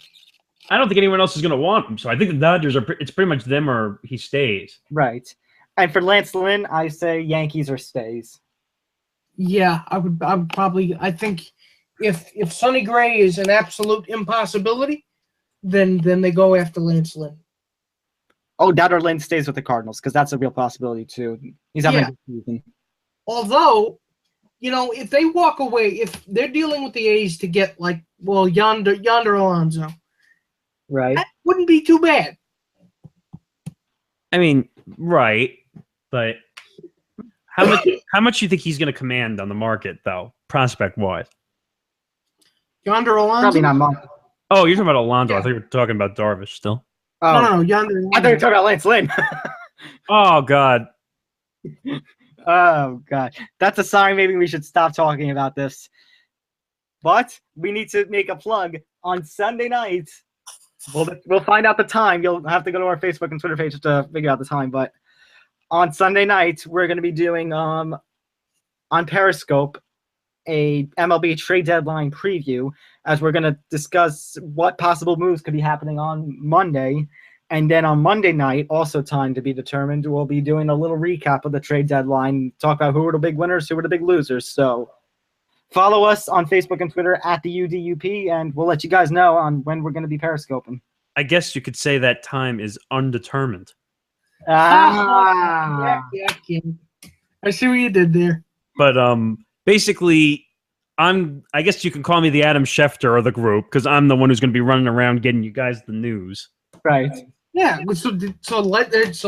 I don't think anyone else is going to want him, so I think the Dodgers are. It's pretty much them or he stays. Right. And for Lance Lynn, I say Yankees or stays. Yeah, I would probably. I think if Sonny Gray is an absolute impossibility, then they go after Lance Lynn. Oh, that or Lynn stays with the Cardinals because that's a real possibility too. He's having a good season. Although, if they walk away, if they're dealing with the A's to get Yonder Alonso, right, that wouldn't be too bad. I mean, right, but how much do you think he's going to command on the market though, prospect wise? Yonder Alonso? Probably not much. Oh, you're talking about Alonso. I thought you were talking about Darvish still. Oh. No, Yonder Alonso. I thought you were talking about Lance Lynn. Oh God. Oh God, that's a sign. Maybe we should stop talking about this. But we need to make a plug on Sunday night. We'll find out the time. You'll have to go to our Facebook and Twitter page to figure out the time. But on Sunday night, we're going to be doing on Periscope a MLB Trade Deadline preview, as we're going to discuss what possible moves could be happening on Monday. And then on Monday night, also time to be determined, we'll be doing a little recap of the trade deadline, talk about who were the big winners, who were the big losers. So follow us on Facebook and Twitter at the UDUP, and we'll let you guys know on when we're going to be periscoping. I guess you could say that time is undetermined. Yeah, King. I see what you did there. But basically, I guess you can call me the Adam Schefter of the group because I'm the one who's going to be running around getting you guys the news. Right. Yeah. So let us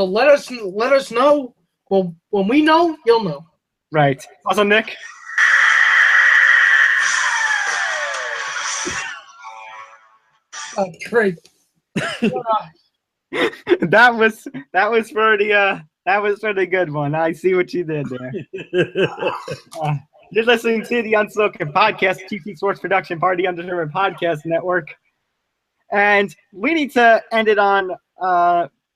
know. Well, when we know, you'll know. Right. Also, Nick. Oh, great. that was for the good one. I see what you did there. You're listening to the Unspoken Podcast, TT Sports Production part of the Undetermined Podcast Network. And we need to end it on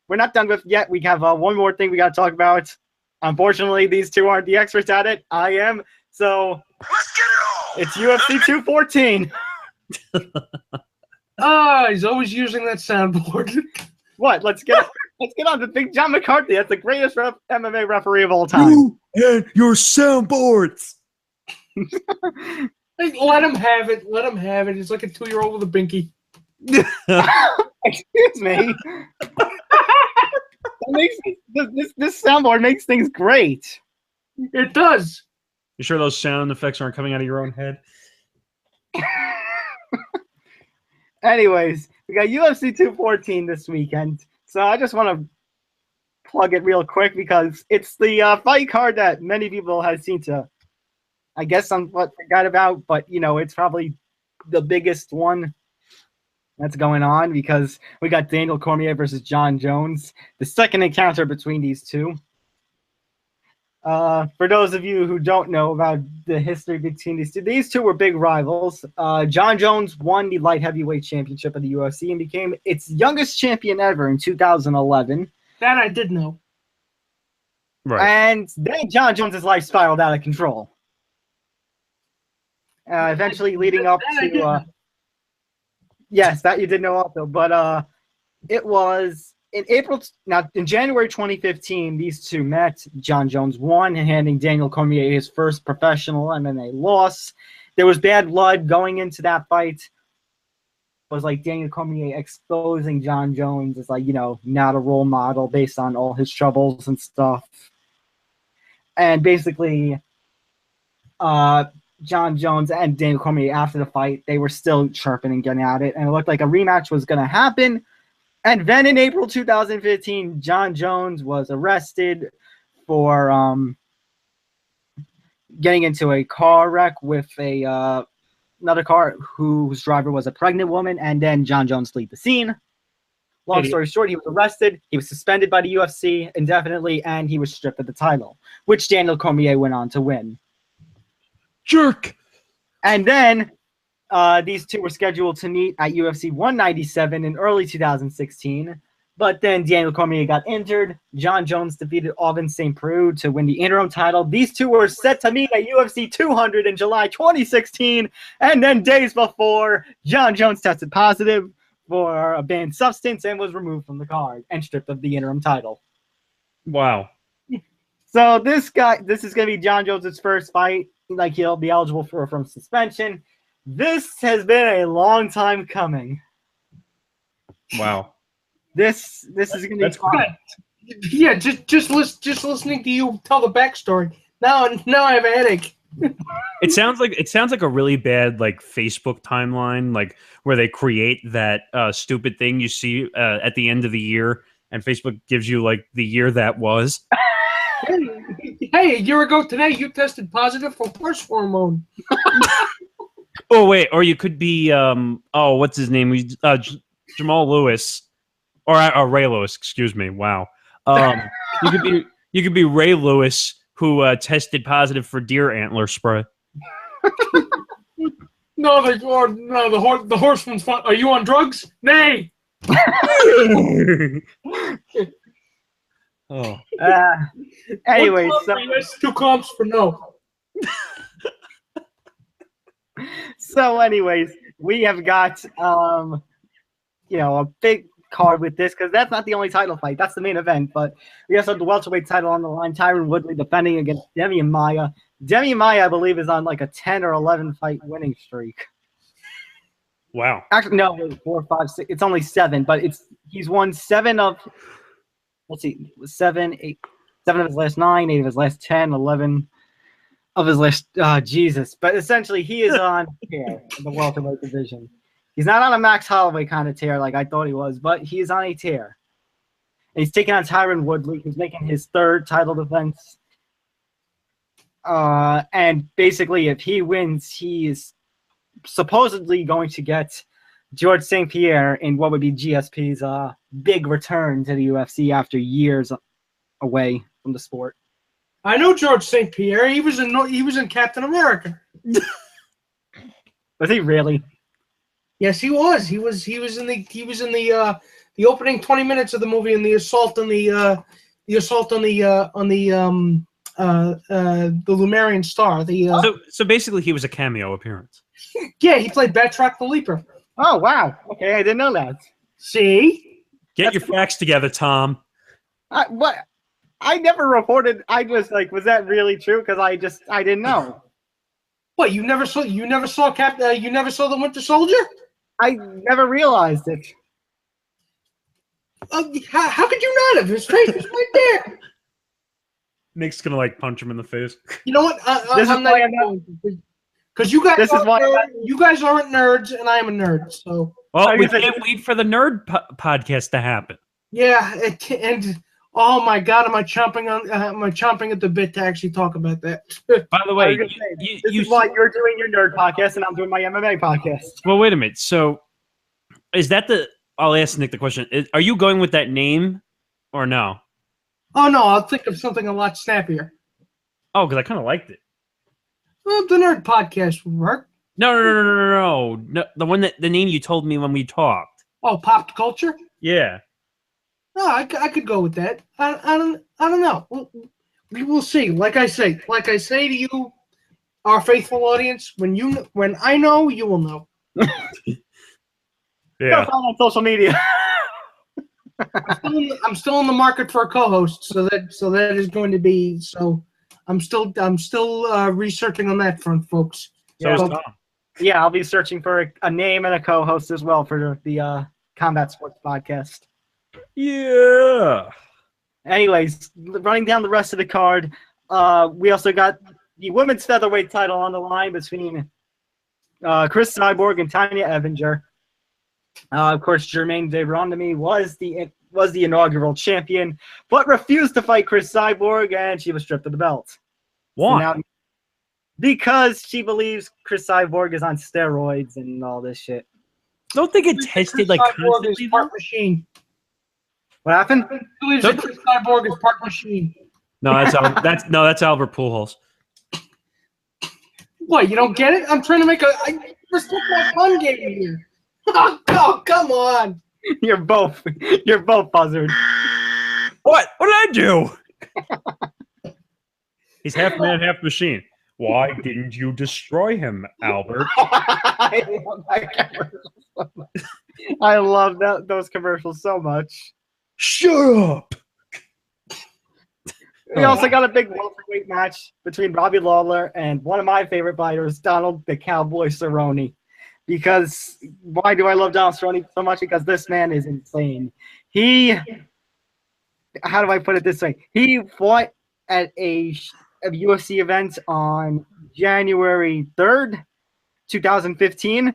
we're not done with yet. We have one more thing we got to talk about. Unfortunately, these two aren't the experts at it. I am. So Let's get it on! it's UFC 214. He's always using that soundboard. What? Let's get on to Big John McCarthy. That's the greatest MMA referee of all time. You and your soundboards. Let him have it. Let him have it. He's like a 2-year-old with a binky. Excuse me. This soundboard makes things great. It does. You sure those sound effects aren't coming out of your own head? Anyways, we got UFC 214 this weekend. So I just want to plug it real quick because it's the fight card that many people have seen to, I guess, somewhat forgot about. But, it's probably the biggest one that's going on because we got Daniel Cormier versus John Jones, the second encounter between these two. For those of you who don't know about the history between these two were big rivals. John Jones won the light heavyweight championship of the UFC and became its youngest champion ever in 2011. That I did know. Right. And then John Jones' life spiraled out of control. Eventually leading up to... yes, that you did know also. But it was... In January 2015, these two met. John Jones won, handing Daniel Cormier his first professional MMA loss. There was bad blood going into that fight. It was like Daniel Cormier exposing John Jones as not a role model based on all his troubles and stuff. And basically, John Jones and Daniel Cormier after the fight, they were still chirping and getting at it, and it looked like a rematch was going to happen. And then in April 2015, John Jones was arrested for getting into a car wreck with another car whose driver was a pregnant woman, and then John Jones fled the scene. Long story short, he was arrested, he was suspended by the UFC indefinitely, and he was stripped of the title, which Daniel Cormier went on to win. Jerk! And then... these two were scheduled to meet at UFC 197 in early 2016, But then Daniel Cormier got injured. John Jones defeated Alvin St. Preux to win the interim title. These two were set to meet at UFC 200 in July 2016. And then days before, John Jones tested positive for a banned substance and was removed from the card and stripped of the interim title. Wow. So this is going to be John Jones' first fight. Like, he'll be eligible from suspension. This has been a long time coming. Wow. This is going to be fun. Yeah, just listening to you tell the backstory. Now I have a headache. It sounds like a really bad like Facebook timeline, like where they create that stupid thing you see at the end of the year, and Facebook gives you like the year that was. Hey, a year ago today, you tested positive for horse hormone. Oh wait, or you could be what's his name? Jamal Lewis, or Ray Lewis. Excuse me. Wow. You could be Ray Lewis, who tested positive for deer antler spray. The horseman's fun. Are you on drugs? Nay. Oh. Anyway, so yes, 2 comps for no. So, anyways, we have got a big card with this because that's not the only title fight. That's the main event, but we also have the welterweight title on the line. Tyron Woodley defending against Demian Maia. Demian Maia, I believe, is on like a 10 or 11 fight winning streak. Wow. Actually, no, 4, 5, 6. It's only 7, but he's won 7 of. Let's see, 7 of his last 9, 8 of his last 10, 11 of his last. Jesus! But essentially, he is on tear in the welterweight division. He's not on a Max Holloway kind of tear like I thought he was, but he is on a tear. And he's taking on Tyron Woodley, who's making his 3rd title defense. And basically, if he wins, he is supposedly going to get George St. Pierre in what would be GSP's big return to the UFC after years away from the sport. I know George St. Pierre. He was in Captain America. Was he really? Yes, he was. He was in the opening 20 minutes of the movie and the assault on the Lumerian Star. So basically, he was a cameo appearance. Yeah, he played Batroc the Leaper. Oh, wow. Okay, I didn't know that. See? Get your facts together, Tom. I never reported. I was like, was that really true? Because I didn't know. What, you never saw the Winter Soldier? I never realized it. How could you not have? His face was right there. Nick's gonna like punch him in the face. You know what? I'm not going to. Because you guys aren't nerds, and I am a nerd. So we can't wait for the nerd podcast to happen. Yeah, and oh my God, am I chomping at the bit to actually talk about that? By the way, this is why you're doing your nerd podcast and I'm doing my MMA podcast. Well, wait a minute. So, is that I'll ask Nick the question. Are you going with that name, or no? Oh no, I'll think of something a lot snappier. Oh, because I kind of liked it. Well, the nerd podcast would work. No. The name you told me when we talked. Oh, pop culture. Yeah. No, I could go with that. I don't know. We will see. Like I say to you, our faithful audience, when I know, you will know. Yeah. Find on social media. I'm still in the market for a co-host, so that is going to be so. I'm still researching on that front, folks. So is Tom. Yeah, I'll be searching for a name and a co-host as well for the Combat Sports Podcast. Yeah. Anyways, running down the rest of the card, we also got the women's featherweight title on the line between Chris Cyborg and Tanya Evinger. Of course, Germaine de Rondemy was the inaugural champion, but refused to fight Chris Cyborg, and she was stripped of the belt. Why? So because she believes Chris Cyborg is on steroids and all this shit. Don't they get tested like constantly? Part machine. What happened? Believes that Chris Cyborg is part machine. No, that's Albert Pujols. What, you don't get it? I'm trying to make respect my fun game here. Oh, come on. You're both buzzard. What? What did I do? He's half man, half machine. Why didn't you destroy him, Albert? I love that commercial so much. I love those commercials so much. Shut up. We also got a big welterweight match between Robbie Lawler and one of my favorite fighters, Donald the Cowboy Cerrone. Because why do I love Donald Cerrone so much? Because this man is insane. How do I put it this way? He fought at a UFC event on January 3rd, 2015.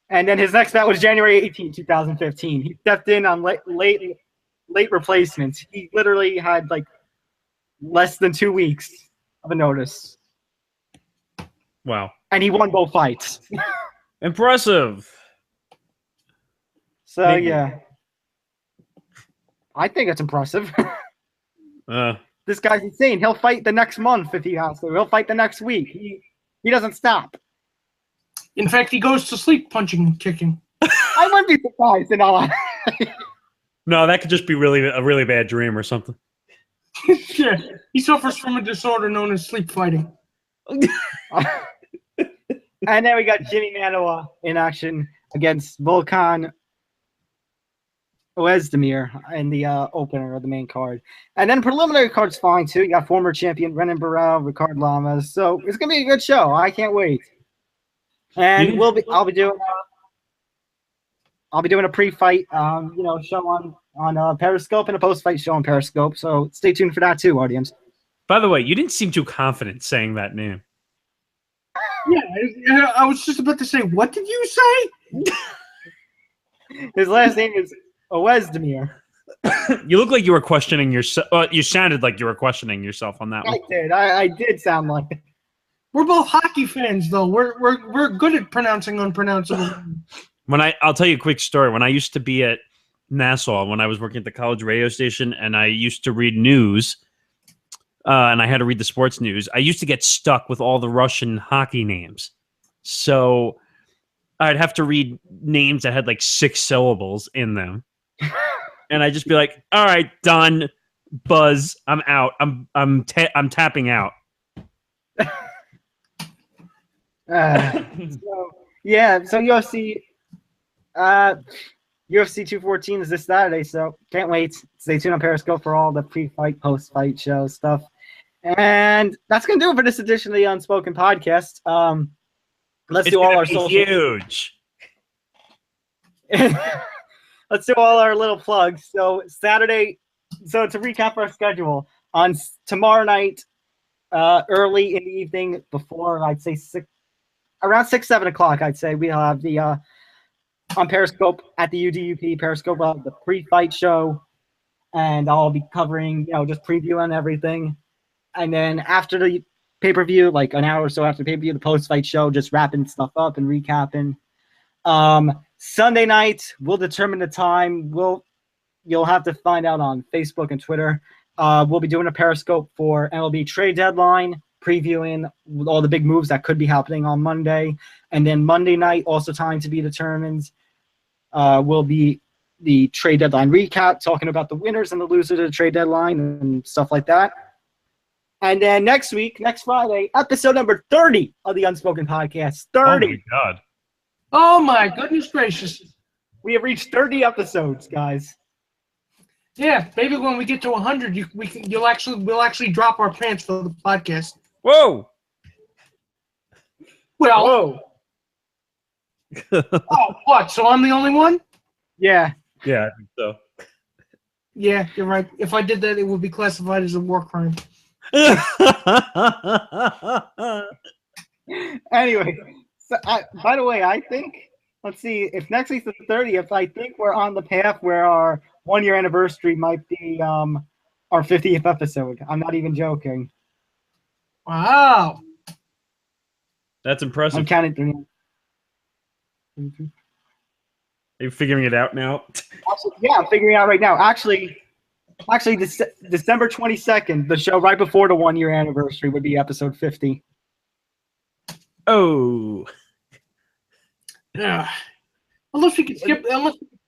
And then his next bout was January 18th, 2015. He stepped in on late replacements. He literally had like less than 2 weeks of a notice. Wow. And he won both fights. Impressive. So, Maybe. yeah. I think it's impressive. This guy's insane. He'll fight the next month if he has to. He'll fight the next week. He doesn't stop. In fact, he goes to sleep punching and kicking. I wouldn't be surprised in all honesty. No, that could just be a really bad dream or something. Yeah, he suffers from a disorder known as sleep fighting. And then we got Jimmy Manoa in action against Volkan Oezdemir in the opener of the main card. And then preliminary card's fine too. You got former champion Renan Barão, Ricard Lamas. So it's gonna be a good show. I can't wait. And I'll be doing a pre-fight show on Periscope and a post-fight show on Periscope. So stay tuned for that too, audience. By the way, you didn't seem too confident saying that name. Yeah, I was just about to say, what did you say? His last name is Oezdemir. You look like you were questioning yourself. You sounded like you were questioning yourself on that one. I did. I did sound like it. We're both hockey fans, though. We're good at pronouncing unpronounceable. I'll tell you a quick story. When I used to be at Nassau, when I was working at the college radio station, and I used to read news, and I had to read the sports news, I used to get stuck with all the Russian hockey names. So I'd have to read names that had like 6 syllables in them. And I'd just be like, all right, done. Buzz, I'm out. I'm tapping out. So UFC 214 is this Saturday, so can't wait. Stay tuned on Periscope for all the pre-fight, post-fight show stuff. And that's going to do it for this edition of the Unspoken Podcast. Let's do all our social... huge. Let's do all our little plugs. So Saturday, to recap our schedule, on tomorrow night, early in the evening, before I'd say around 7 o'clock, I'd say we'll have the on Periscope at the UDUP Periscope the pre-fight show, and I'll be covering just previewing everything, and then after the pay-per-view, like an hour or so after the pay-per-view, the post-fight show, just wrapping stuff up and recapping. Sunday night, we'll determine the time. You'll have to find out on Facebook and Twitter. We'll be doing a Periscope for MLB Trade Deadline, previewing all the big moves that could be happening on Monday. And then Monday night, also time to be determined, will be the trade deadline recap, talking about the winners and the losers of the trade deadline and stuff like that. And then next Friday, episode number 30 of the Unspoken Podcast. 30. Oh my God. Oh my goodness gracious. We have reached 30 episodes, guys. Yeah, maybe when we get to 100, we'll actually drop our pants for the podcast. Whoa. Well. Whoa. Oh, what? So I'm the only one? Yeah. Yeah, I think so. Yeah, you're right. If I did that, it would be classified as a war crime. Anyway, so by the way, I think, let's see, if next week's the 30th, I think we're on the path where our 1-year anniversary might be our 50th episode. I'm not even joking. Wow. That's impressive. I'm counting three. Are you figuring it out now? Actually, yeah, I'm figuring it out right now. Actually, December 22nd, the show right before the 1-year anniversary would be episode 50. Oh. Yeah. Unless we could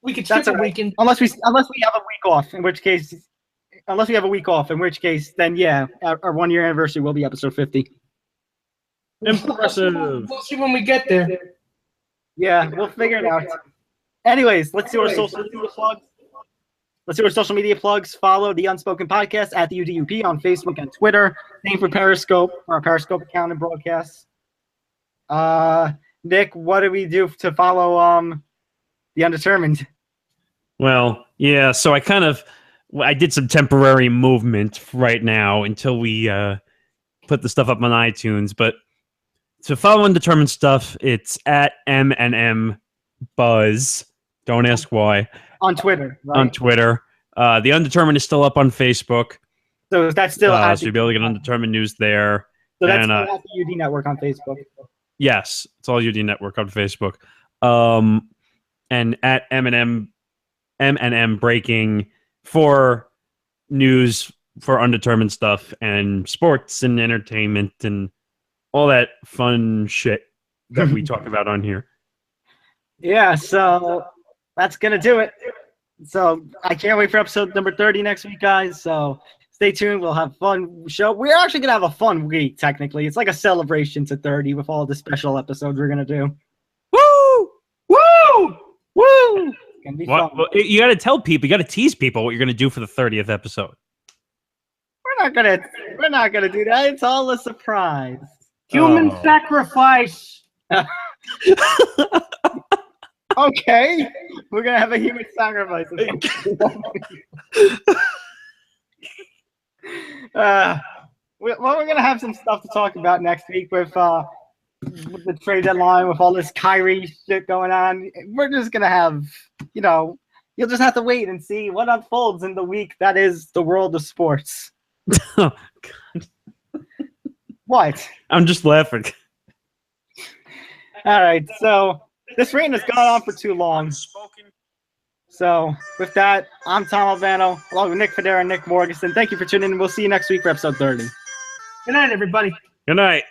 We could skip That's a all right. weekend. Unless we have a week off, in which case, then yeah, our 1 year anniversary will be episode 50. Impressive. We'll see when we get there. Yeah, we'll figure it out. Anyways, let's do our social media plugs. Follow the Unspoken Podcast at the UDUP on Facebook and Twitter. Same for Periscope, our Periscope account and broadcasts. Nick, what do we do to follow the Undetermined? Well, yeah, so I did some temporary movement right now until we put the stuff up on iTunes, but to follow Undetermined stuff, it's at M&M Buzz. Don't ask why. On Twitter, right? On Twitter. The Undetermined is still up on Facebook. So that's still so you'll be able to get Undetermined news there. So that's still at the UD Network on Facebook. Yes, it's all UD Network on Facebook. And at M&M Breaking for news for Undetermined stuff and sports and entertainment and all that fun shit that we talk about on here. Yeah, so that's going to do it. So I can't wait for episode number 30 next week, guys. So stay tuned. We'll have a fun show. We're actually going to have a fun week, technically. It's like a celebration to 30 with all the special episodes we're going to do. Woo! Woo! Woo! It's going to be fun. Well, you got to tell people, you got to tease people what you're going to do for the 30th episode. We're not going to do that. It's all a surprise. Human sacrifice. Okay, we're gonna have a human sacrifice. We're gonna have some stuff to talk about next week with the trade deadline, with all this Kyrie shit going on. We're just gonna have, you'll just have to wait and see what unfolds in the week that is the world of sports. Oh, God. What? I'm just laughing. All right, so this rain has gone on for too long. So with that, I'm Tom Albano, along with Nick Federa and Nick Morgasen. Thank you for tuning in. We'll see you next week for episode 30. Good night, everybody. Good night.